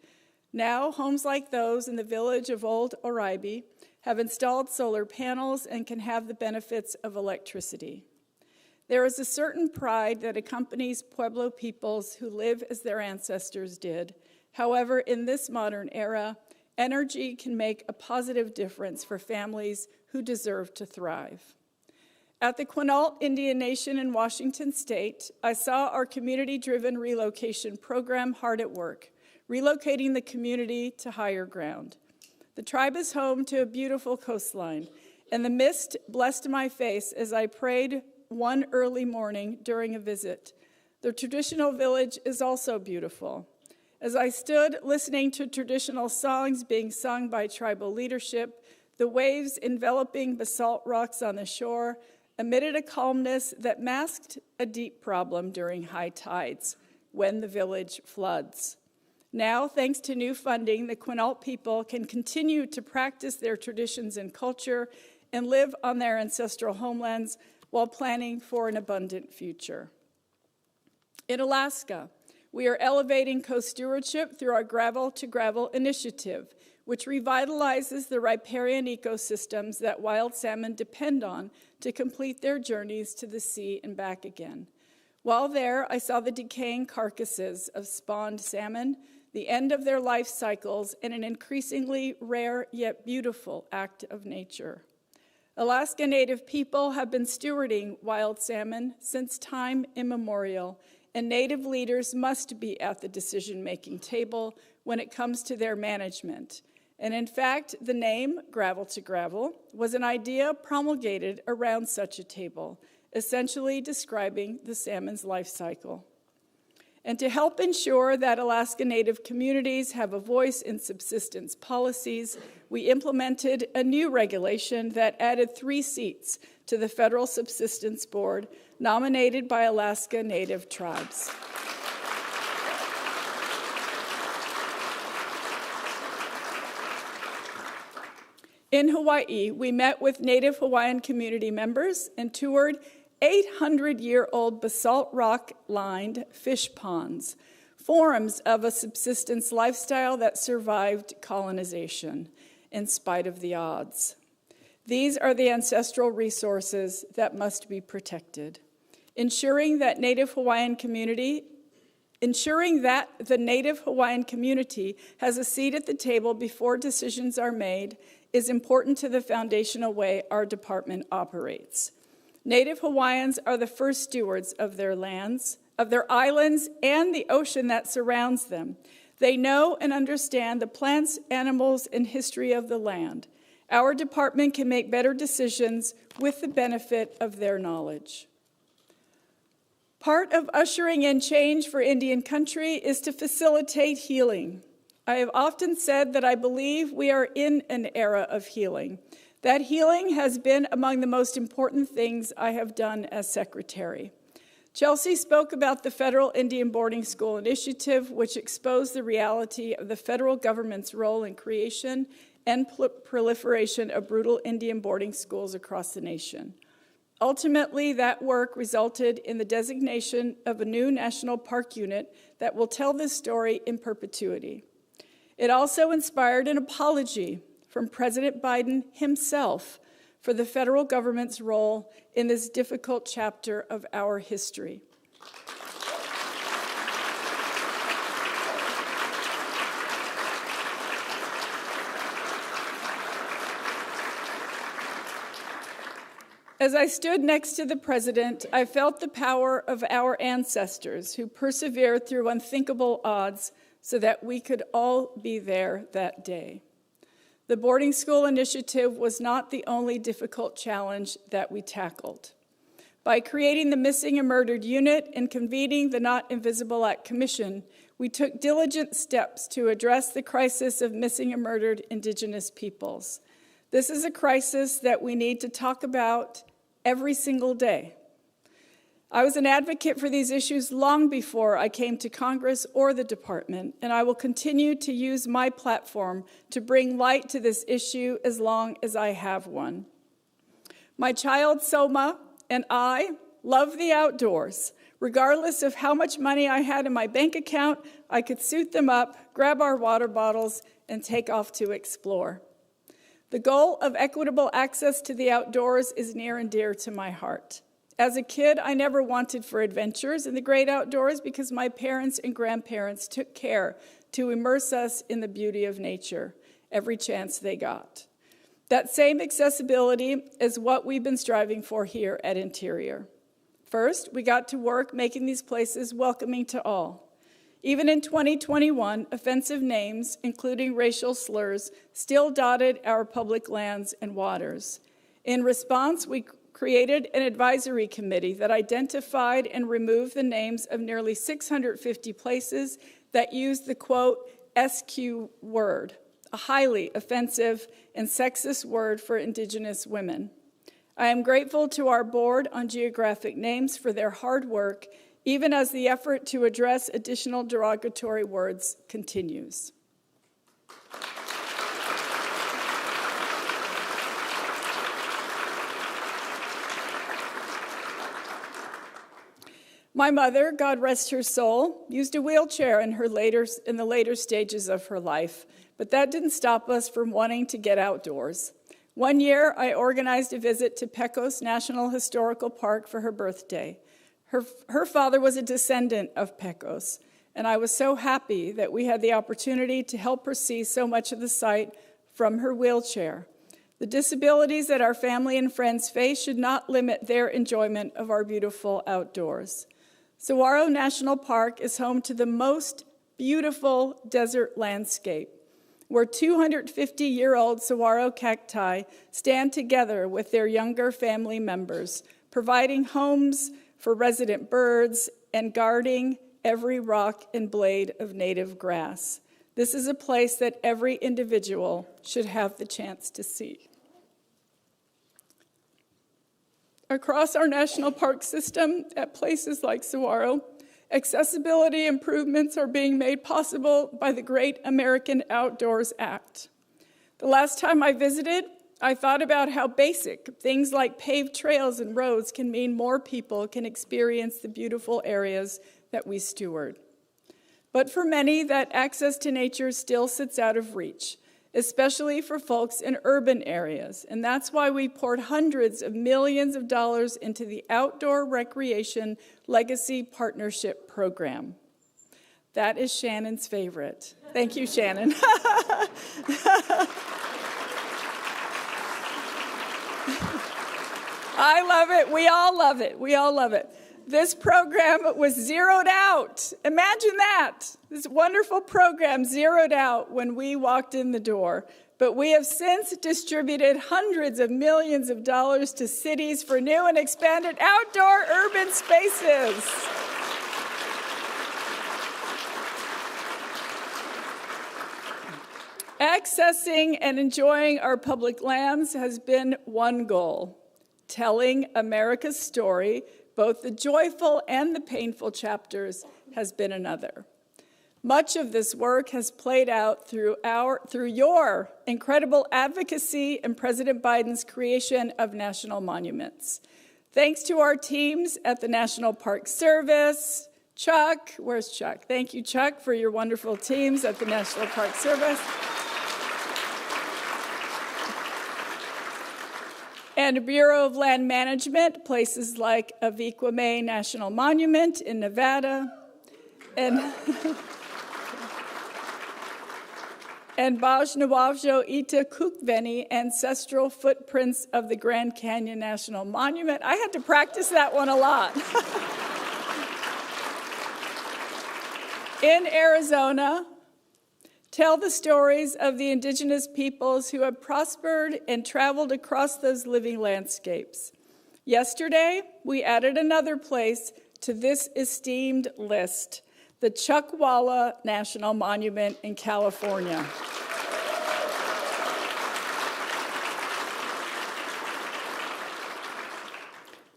Now, homes like those in the village of Old Oraibi have installed solar panels and can have the benefits of electricity. There is a certain pride that accompanies Pueblo peoples who live as their ancestors did. However, in this modern era, energy can make a positive difference for families who deserve to thrive. At the Quinault Indian Nation in Washington State, I saw our community-driven relocation program hard at work, relocating the community to higher ground. The tribe is home to a beautiful coastline, and the mist blessed my face as I prayed one early morning during a visit. The traditional village is also beautiful. As I stood listening to traditional songs being sung by tribal leadership, the waves enveloping basalt rocks on the shore emitted a calmness that masked a deep problem during high tides, when the village floods. Now, thanks to new funding, the Quinault people can continue to practice their traditions and culture and live on their ancestral homelands while planning for an abundant future. In Alaska, we are elevating co-stewardship through our Gravel to Gravel initiative, which revitalizes the riparian ecosystems that wild salmon depend on to complete their journeys to the sea and back again. While there, I saw the decaying carcasses of spawned salmon, the end of their life cycles, and an increasingly rare yet beautiful act of nature. Alaska Native people have been stewarding wild salmon since time immemorial, and Native leaders must be at the decision-making table when it comes to their management. And in fact, the name Gravel to Gravel was an idea promulgated around such a table, essentially describing the salmon's life cycle. And to help ensure that Alaska Native communities have a voice in subsistence policies, we implemented a new regulation that added 3 seats to the Federal Subsistence Board, nominated by Alaska Native tribes. In Hawaii, we met with Native Hawaiian community members and toured 800-year-old basalt rock-lined fish ponds, forms of a subsistence lifestyle that survived colonization in spite of the odds. These are the ancestral resources that must be protected. Ensuring that the Native Hawaiian community has a seat at the table before decisions are made is important to the foundational way our department operates. Native Hawaiians are the first stewards of their lands, of their islands, and the ocean that surrounds them. They know and understand the plants, animals, and history of the land. Our department can make better decisions with the benefit of their knowledge. Part of ushering in change for Indian country is to facilitate healing. I have often said that I believe we are in an era of healing. That healing has been among the most important things I have done as secretary. Chelsea spoke about the Federal Indian Boarding School Initiative, which exposed the reality of the federal government's role in creation and proliferation of brutal Indian boarding schools across the nation. Ultimately, that work resulted in the designation of a new national park unit that will tell this story in perpetuity. It also inspired an apology from President Biden himself for the federal government's role in this difficult chapter of our history. As I stood next to the president, I felt the power of our ancestors who persevered through unthinkable odds so that we could all be there that day. The boarding school initiative was not the only difficult challenge that we tackled. By creating the Missing and Murdered Unit and convening the Not Invisible Act Commission, we took diligent steps to address the crisis of missing and murdered Indigenous peoples. This is a crisis that we need to talk about every single day. I was an advocate for these issues long before I came to Congress or the department, and I will continue to use my platform to bring light to this issue as long as I have one. My child, Soma, and I love the outdoors. Regardless of how much money I had in my bank account, I could suit them up, grab our water bottles, and take off to explore. The goal of equitable access to the outdoors is near and dear to my heart. As a kid, I never wanted for adventures in the great outdoors because my parents and grandparents took care to immerse us in the beauty of nature every chance they got. That same accessibility is what we've been striving for here at Interior. First, we got to work making these places welcoming to all. Even in 2021, offensive names, including racial slurs, still dotted our public lands and waters. In response, we created an advisory committee that identified and removed the names of nearly 650 places that used the, quote, SQ word, a highly offensive and sexist word for Indigenous women. I am grateful to our Board on Geographic Names for their hard work, even as the effort to address additional derogatory words continues. My mother, God rest her soul, used a wheelchair in the later stages of her life, but that didn't stop us from wanting to get outdoors. One year, I organized a visit to Pecos National Historical Park for her birthday. Her father was a descendant of Pecos, and I was so happy that we had the opportunity to help her see so much of the site from her wheelchair. The disabilities that our family and friends face should not limit their enjoyment of our beautiful outdoors. Saguaro National Park is home to the most beautiful desert landscape, where 250-year-old saguaro cacti stand together with their younger family members, providing homes for resident birds and guarding every rock and blade of native grass. This is a place that every individual should have the chance to see. Across our national park system, at places like Saguaro, accessibility improvements are being made possible by the Great American Outdoors Act. The last time I visited, I thought about how basic things like paved trails and roads can mean more people can experience the beautiful areas that we steward. But for many, that access to nature still sits out of reach, especially for folks in urban areas. And that's why we poured hundreds of millions of dollars into the Outdoor Recreation Legacy Partnership Program. That is Shannon's favorite. Thank you, Shannon. I love it. We all love it. We all love it. This program was zeroed out. Imagine that. This wonderful program zeroed out when we walked in the door. But we have since distributed hundreds of millions of dollars to cities for new and expanded outdoor urban spaces. Accessing and enjoying our public lands has been one goal. Telling America's story, both the joyful and the painful chapters, has been another. Much of this work has played out through your incredible advocacy and President Biden's creation of national monuments. Thanks to our teams at the National Park Service. Chuck, where's Chuck? Thank you, Chuck, for your wonderful teams at the National Park Service. And Bureau of Land Management, places like Aviquame National Monument in Nevada, and and Bajnawavjo Ita Kukveni, ancestral footprints of the Grand Canyon National Monument. I had to practice that one a lot. In Arizona, tell the stories of the indigenous peoples who have prospered and traveled across those living landscapes. Yesterday, we added another place to this esteemed list, the Chuckwalla National Monument in California.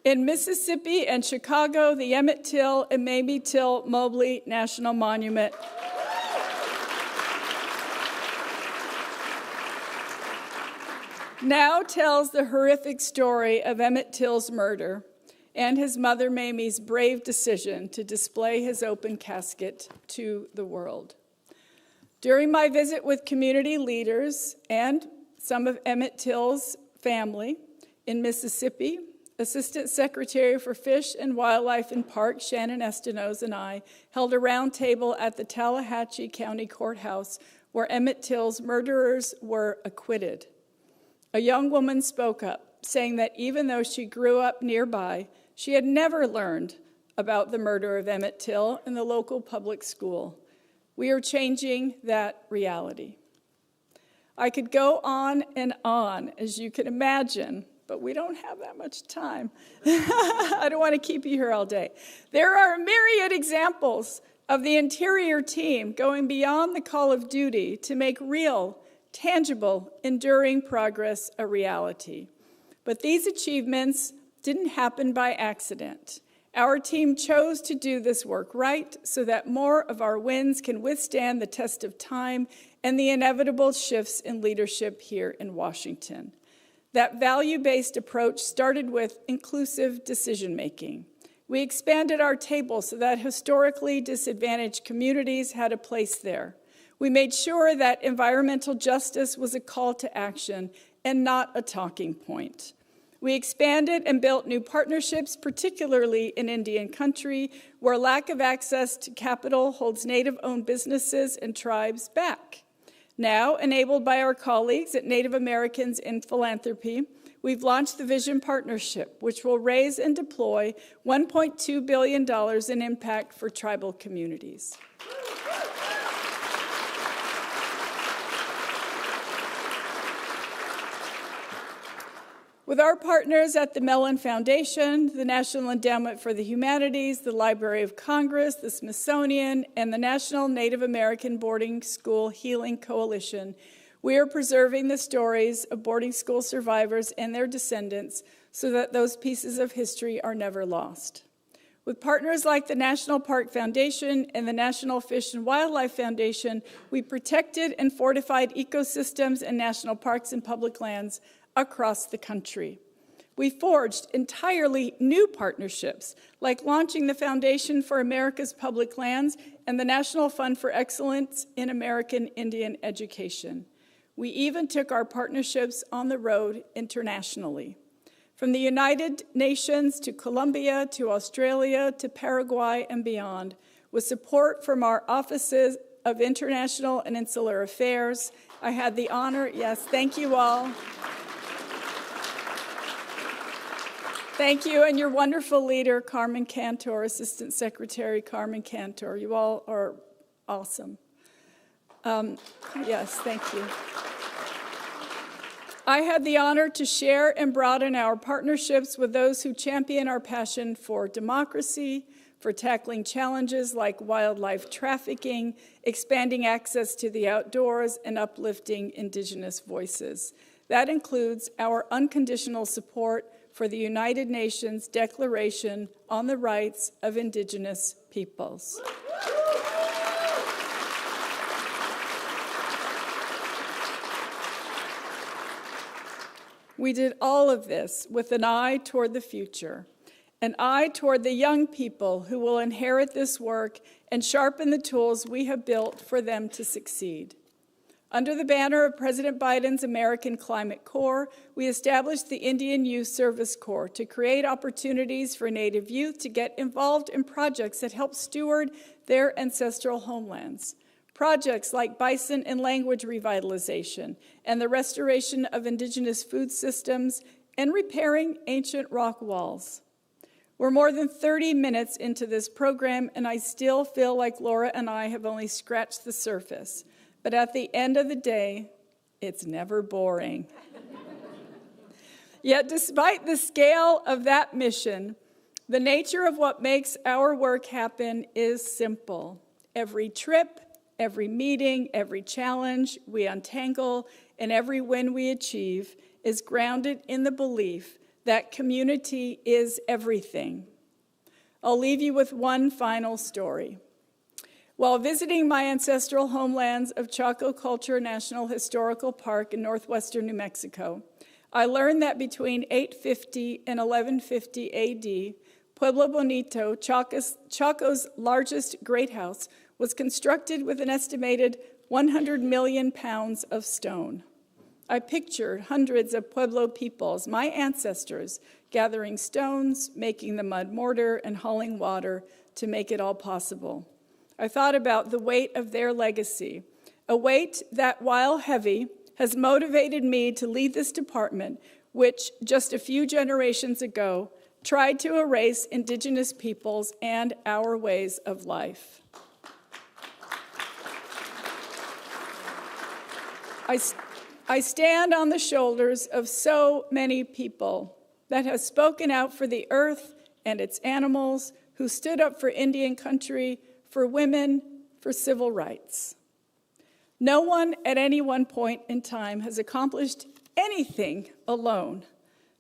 In Mississippi and Chicago, the Emmett Till and Mamie Till Mobley National Monument. Now tells the horrific story of Emmett Till's murder and his mother Mamie's brave decision to display his open casket to the world. During my visit with community leaders and some of Emmett Till's family in Mississippi, Assistant Secretary for Fish and Wildlife and Parks, Shannon Estenos, and I held a round table at the Tallahatchie County Courthouse where Emmett Till's murderers were acquitted. A young woman spoke up, saying that even though she grew up nearby, she had never learned about the murder of Emmett Till in the local public school. We are changing that reality. I could go on and on, as you can imagine, but we don't have that much time. I don't want to keep you here all day. There are a myriad examples of the Interior team going beyond the call of duty to make real, tangible, enduring progress a reality. But these achievements didn't happen by accident. Our team chose to do this work right so that more of our wins can withstand the test of time and the inevitable shifts in leadership here in Washington. That value-based approach started with inclusive decision-making. We expanded our table so that historically disadvantaged communities had a place there. We made sure that environmental justice was a call to action and not a talking point. We expanded and built new partnerships, particularly in Indian country, where lack of access to capital holds Native-owned businesses and tribes back. Now, enabled by our colleagues at Native Americans in Philanthropy, we've launched the Vision Partnership, which will raise and deploy $1.2 billion in impact for tribal communities. With our partners at the Mellon Foundation, the National Endowment for the Humanities, the Library of Congress, the Smithsonian, and the National Native American Boarding School Healing Coalition, we are preserving the stories of boarding school survivors and their descendants so that those pieces of history are never lost. With partners like the National Park Foundation and the National Fish and Wildlife Foundation, we protected and fortified ecosystems and national parks and public lands across the country. We forged entirely new partnerships, like launching the Foundation for America's Public Lands and the National Fund for Excellence in American Indian Education. We even took our partnerships on the road internationally. From the United Nations to Colombia to Australia to Paraguay and beyond, with support from our offices of International and Insular Affairs, I had the honor, yes, thank you all. Thank you, and your wonderful leader, Carmen Cantor, Assistant Secretary Carmen Cantor. You all are awesome. Yes, thank you. I had the honor to share and broaden our partnerships with those who champion our passion for democracy, for tackling challenges like wildlife trafficking, expanding access to the outdoors, and uplifting Indigenous voices. That includes our unconditional support for the United Nations Declaration on the Rights of Indigenous Peoples. We did all of this with an eye toward the future, an eye toward the young people who will inherit this work and sharpen the tools we have built for them to succeed. Under the banner of President Biden's American Climate Corps, we established the Indian Youth Service Corps to create opportunities for Native youth to get involved in projects that help steward their ancestral homelands. Projects like bison and language revitalization and the restoration of indigenous food systems and repairing ancient rock walls. We're more than 30 minutes into this program, and I still feel like Laura and I have only scratched the surface. But at the end of the day, it's never boring. Yet despite the scale of that mission, the nature of what makes our work happen is simple. Every trip, every meeting, every challenge we untangle, and every win we achieve is grounded in the belief that community is everything. I'll leave you with one final story. While visiting my ancestral homelands of Chaco Culture National Historical Park in northwestern New Mexico, I learned that between 850 and 1150 AD, Pueblo Bonito, Chaco's largest great house, was constructed with an estimated 100 million pounds of stone. I pictured hundreds of Pueblo peoples, my ancestors, gathering stones, making the mud mortar, and hauling water to make it all possible. I thought about the weight of their legacy, a weight that, while heavy, has motivated me to lead this department, which just a few generations ago tried to erase indigenous peoples and our ways of life. I stand on the shoulders of so many people that have spoken out for the earth and its animals, who stood up for Indian country, for women, for civil rights. No one at any one point in time has accomplished anything alone.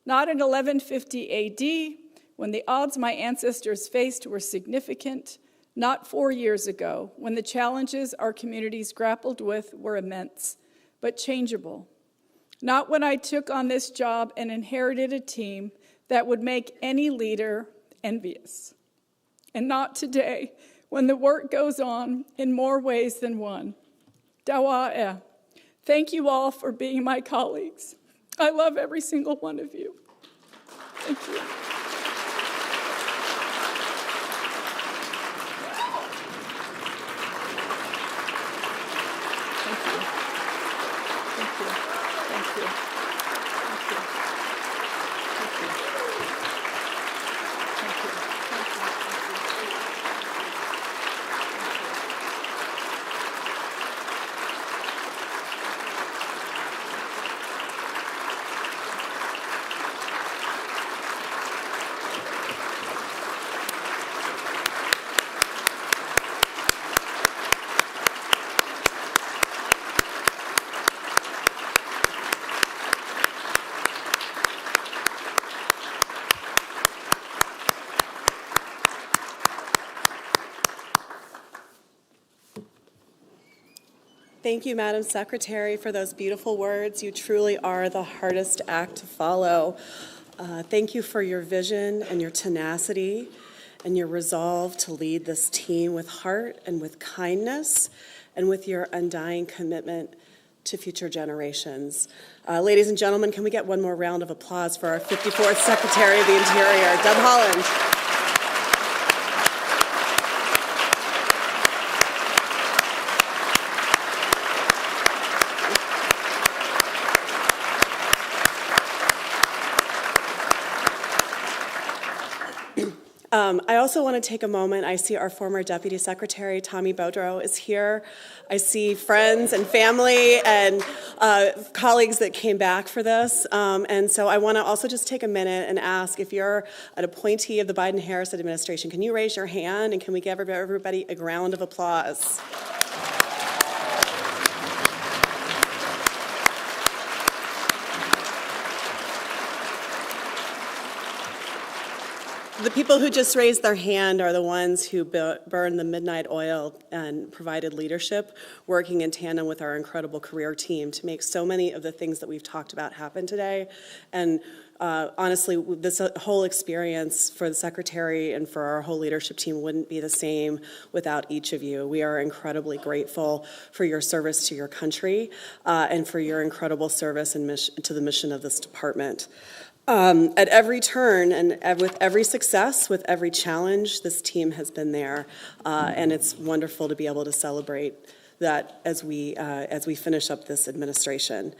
Not in 1150 AD, when the odds my ancestors faced were significant. Not 4 years ago, when the challenges our communities grappled with were immense, but changeable. Not when I took on this job and inherited a team that would make any leader envious. And not today, when the work goes on in more ways than one. Dawa'e. Thank you all for being my colleagues. I love every single one of you. Thank you. Thank you, Madam Secretary, for those beautiful words. You truly are the hardest act to follow. Thank you for your vision and your tenacity and your resolve to lead this team with heart and with kindness and with your undying commitment to future generations. Ladies and gentlemen, can we get one more round of applause for our 54th Secretary of the Interior, Deb Haaland. I also want to take a moment. I see our former Deputy Secretary, Tommy Boudreau, is here. I see friends and family and colleagues that came back for this. And so I want to also just take a minute and ask, if you're an appointee of the Biden-Harris administration, can you raise your hand and can we give everybody a round of applause? The people who just raised their hand are the ones who burned the midnight oil and provided leadership, working in tandem with our incredible career team to make so many of the things that we've talked about happen today. And honestly, this whole experience for the Secretary and for our whole leadership team wouldn't be the same without each of you. We are incredibly grateful for your service to your country and for your incredible service and to the mission of this department. At every turn and with every success, with every challenge, this team has been there, and it's wonderful to be able to celebrate that as we finish up this administration.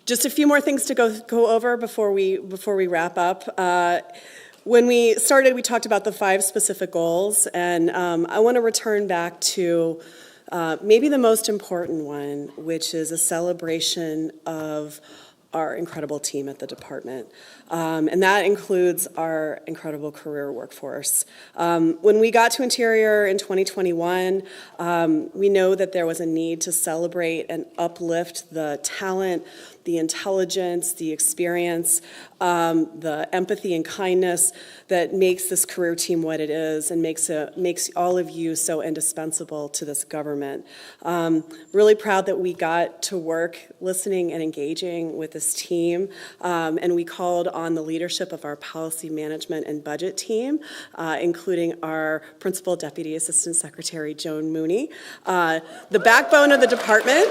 Just a few more things to go over before we wrap up. When we started, we talked about the 5 specific goals, and I want to return back to maybe the most important one, which is a celebration of our incredible team at the department. And that includes our incredible career workforce. When we got to Interior in 2021, we know that there was a need to celebrate and uplift the talent, the intelligence, the experience, the empathy and kindness that makes this career team what it is and makes all of you so indispensable to this government. Really proud that we got to work listening and engaging with this team, and we called on the leadership of our policy management and budget team, including our Principal Deputy Assistant Secretary, Joan Mooney, the backbone of the department,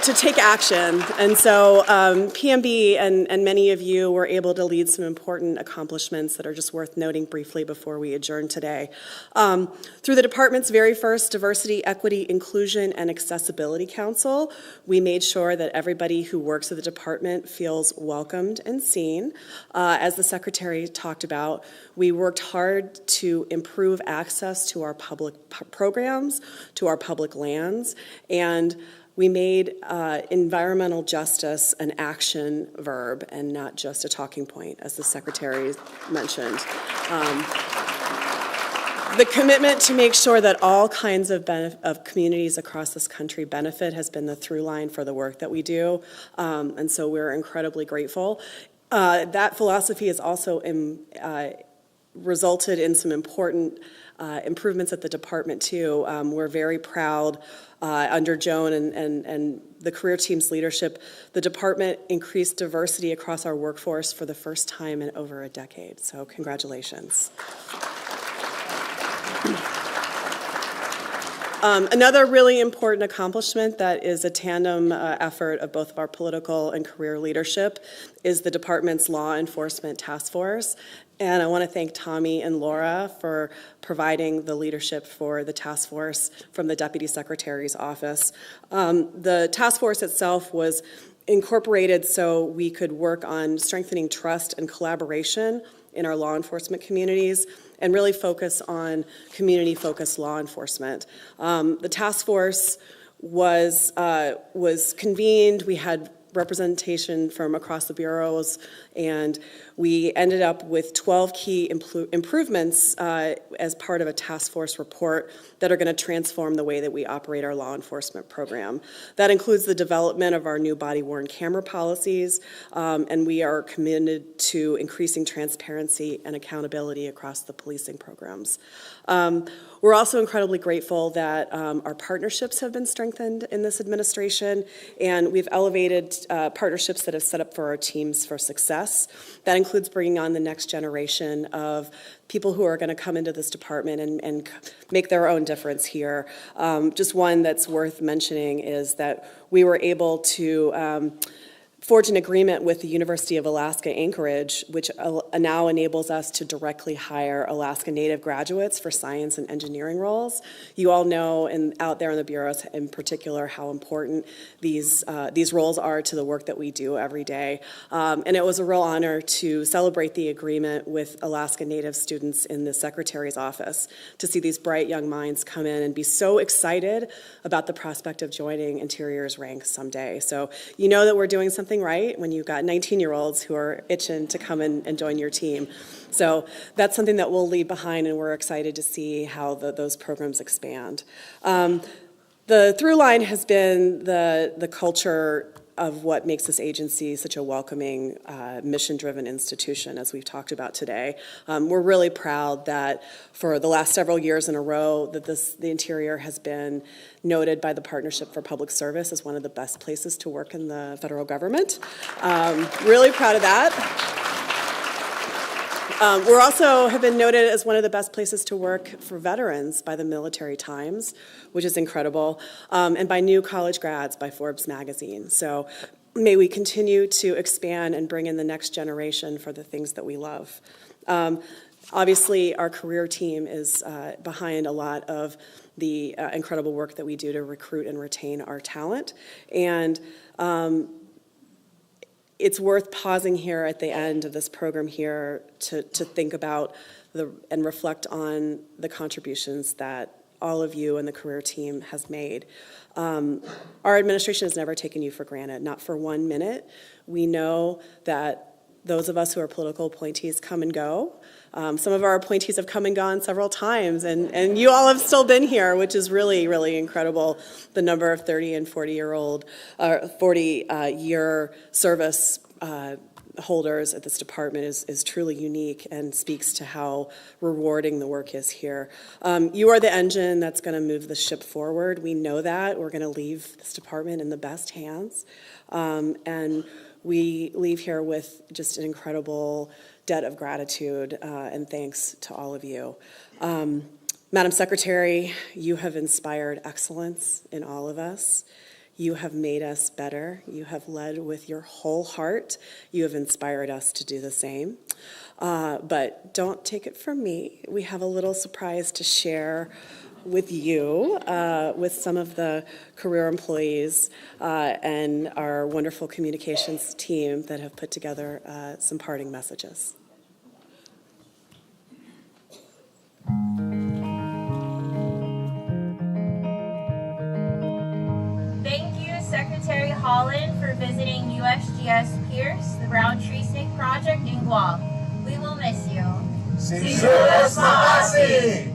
to take action. And so PMB and many of you were able to lead some important accomplishments that are just worth noting briefly before we adjourn today. Through the department's very first Diversity, Equity, Inclusion, and Accessibility Council, we made sure that everybody who works at the department feels welcomed and seen. As the Secretary talked about, we worked hard to improve access to our public programs, to our public lands, and we made environmental justice an action verb and not just a talking point, as the Secretary mentioned. The commitment to make sure that all kinds of communities across this country benefit has been the through line for the work that we do, and so we're incredibly grateful. That philosophy has also resulted in some important improvements at the department too. We're very proud under Joan and the career team's leadership, the department increased diversity across our workforce for the first time in over a decade. So congratulations. Another really important accomplishment that is a tandem effort of both of our political and career leadership is the department's law enforcement task force. And I want to thank Tommy and Laura for providing the leadership for the task force from the Deputy Secretary's office. The task force itself was incorporated so we could work on strengthening trust and collaboration in our law enforcement communities and really focus on community-focused law enforcement. The task force was convened. We had representation from across the bureaus, and we ended up with 12 key improvements as part of a task force report that are going to transform the way that we operate our law enforcement program. That includes the development of our new body-worn camera policies, and we are committed to increasing transparency and accountability across the policing programs. We're also incredibly grateful that our partnerships have been strengthened in this administration, and we've elevated partnerships that have set up for our teams for success. That includes bringing on the next generation of people who are going to come into this department and make their own difference here. Just one that's worth mentioning is that we were able to forged an agreement with the University of Alaska Anchorage, which now enables us to directly hire Alaska Native graduates for science and engineering roles. You all know, and out there in the bureaus in particular, how important these roles are to the work that we do every day. And it was a real honor to celebrate the agreement with Alaska Native students in the Secretary's office, to see these bright young minds come in and be so excited about the prospect of joining Interior's ranks someday. So you know that we're doing something right when you've got 19-year-olds who are itching to come in and join your team. So that's something that we'll leave behind, and we're excited to see how those programs expand. The through line has been the culture of what makes this agency such a welcoming, mission-driven institution, as we've talked about today. We're really proud that for the last several years in a row that the Interior has been noted by the Partnership for Public Service as one of the best places to work in the federal government. Really proud of that. We're also have been noted as one of the best places to work for veterans by the Military Times, which is incredible, and by new college grads by Forbes magazine. So may we continue to expand and bring in the next generation for the things that we love. Obviously, our career team is behind a lot of the incredible work that we do to recruit and retain our talent. And it's worth pausing here at the end of this program here to think about and reflect on the contributions that all of you and the career team has made. Our administration has never taken you for granted, not for 1 minute. We know that those of us who are political appointees come and go. Some of our appointees have come and gone several times, and you all have still been here, which is really, really incredible. The number of 30 and 40-year service holders at this department is truly unique and speaks to how rewarding the work is here. You are the engine that's going to move the ship forward. We know that. We're going to leave this department in the best hands. And we leave here with just an incredible debt of gratitude and thanks to all of you. Madam Secretary, you have inspired excellence in all of us. You have made us better. You have led with your whole heart. You have inspired us to do the same. But don't take it from me. We have a little surprise to share with you, with some of the career employees and our wonderful communications team that have put together some parting messages. Thank you, Secretary Haaland, for visiting USGS Pierce, the Brown Tree Snake Project in Guam. We will miss you. Sinceros Mahasi!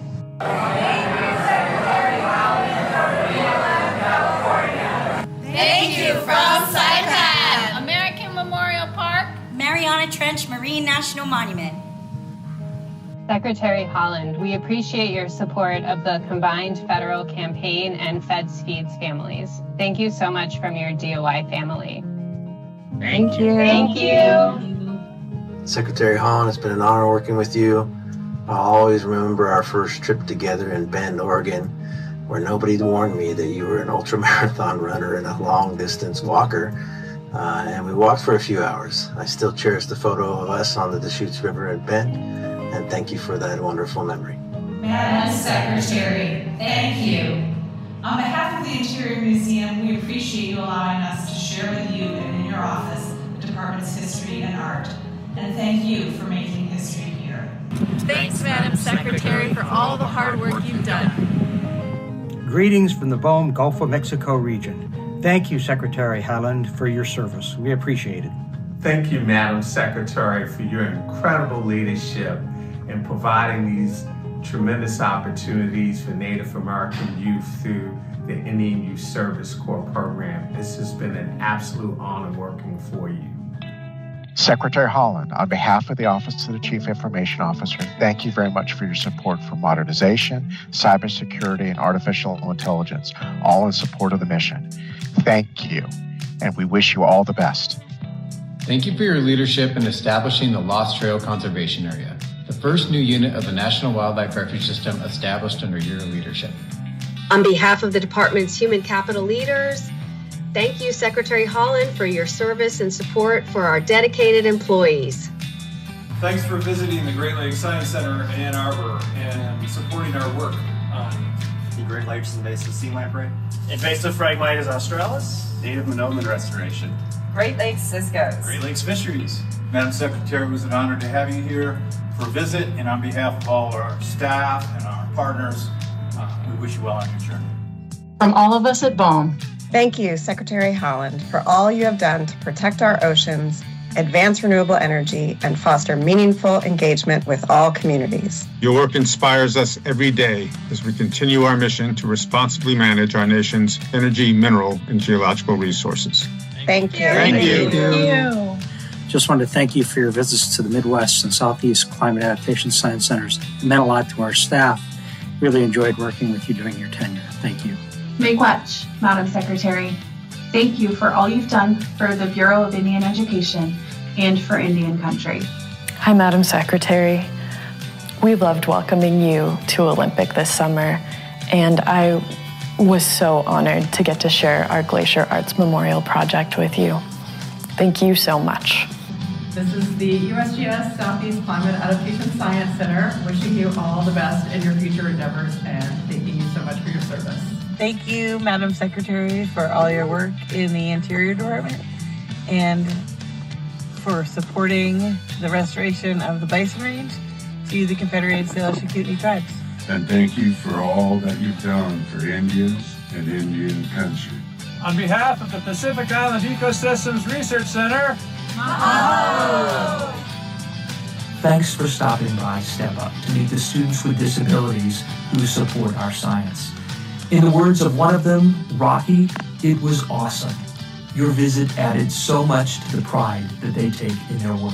Thank you from Saipan, American Memorial Park, Mariana Trench Marine National Monument. Secretary Haaland, we appreciate your support of the combined federal campaign and Feds Feeds families. Thank you so much from your DOI family. Thank you. Thank you. Secretary Haaland, it's been an honor working with you. I'll always remember our first trip together in Bend, Oregon, where nobody warned me that you were an ultramarathon runner and a long-distance walker. And we walked for a few hours. I still cherish the photo of us on the Deschutes River in Bend, and thank you for that wonderful memory. Madam Secretary, thank you. On behalf of the Interior Museum, we appreciate you allowing us to share with you and in your office the department's history and art. And thank you for making history here. Thanks, Madam Secretary, for all the hard work you've done. Greetings from the BOEM Gulf of Mexico region. Thank you, Secretary Haaland, for your service. We appreciate it. Thank you, Madam Secretary, for your incredible leadership in providing these tremendous opportunities for Native American youth through the Indian Youth Service Corps program. This has been an absolute honor working for you. Secretary Haaland, on behalf of the Office of the Chief Information Officer, thank you very much for your support for modernization, cybersecurity, and artificial intelligence, all in support of the mission. Thank you, and we wish you all the best. Thank you for your leadership in establishing the Lost Trail Conservation Area, the first new unit of the National Wildlife Refuge System established under your leadership. On behalf of the department's human capital leaders, thank you, Secretary Haaland, for your service and support for our dedicated employees. Thanks for visiting the Great Lakes Science Center in Ann Arbor and supporting our work on the Great Lakes Invasive Sea Lamprey, Invasive Phragmites australis, Native Monoman Restoration, Great Lakes Ciscos, Great Lakes Fisheries. Madam Secretary, it was an honor to have you here for a visit, and on behalf of all our staff and our partners, we wish you well on your journey. From all of us at BOEM, thank you, Secretary Haaland, for all you have done to protect our oceans, advance renewable energy, and foster meaningful engagement with all communities. Your work inspires us every day as we continue our mission to responsibly manage our nation's energy, mineral, and geological resources. Thank you. Thank you. Just wanted to thank you for your visits to the Midwest and Southeast Climate Adaptation Science Centers. It meant a lot to our staff. Really enjoyed working with you during your tenure. Thank you. Miigwech, Madam Secretary. Thank you for all you've done for the Bureau of Indian Education and for Indian Country. Hi, Madam Secretary. We loved welcoming you to Olympic this summer, and I was so honored to get to share our Glacier Arts Memorial project with you. Thank you so much. This is the USGS Southeast Climate Adaptation Science Center, wishing you all the best in your future endeavors and thanking you so much for your service. Thank you, Madam Secretary, for all your work in the Interior Department and for supporting the restoration of the bison range to the Confederated Salish and Kootenai tribes. And thank you for all that you've done for Indians and Indian country. On behalf of the Pacific Island Ecosystems Research Center, thanks for stopping by Step Up to meet the students with disabilities who support our science. In the words of one of them, Rocky, it was awesome. Your visit added so much to the pride that they take in their work.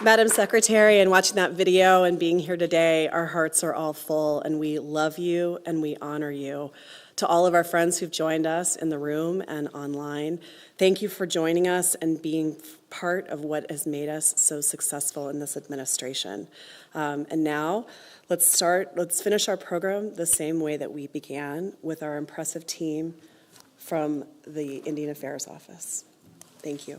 Madam Secretary, and watching that video and being here today, our hearts are all full, and we love you and we honor you. To all of our friends who've joined us in the room and online, thank you for joining us and being part of what has made us so successful in this administration. And now, let's finish our program the same way that we began, with our impressive team from the Indian Affairs Office. Thank you.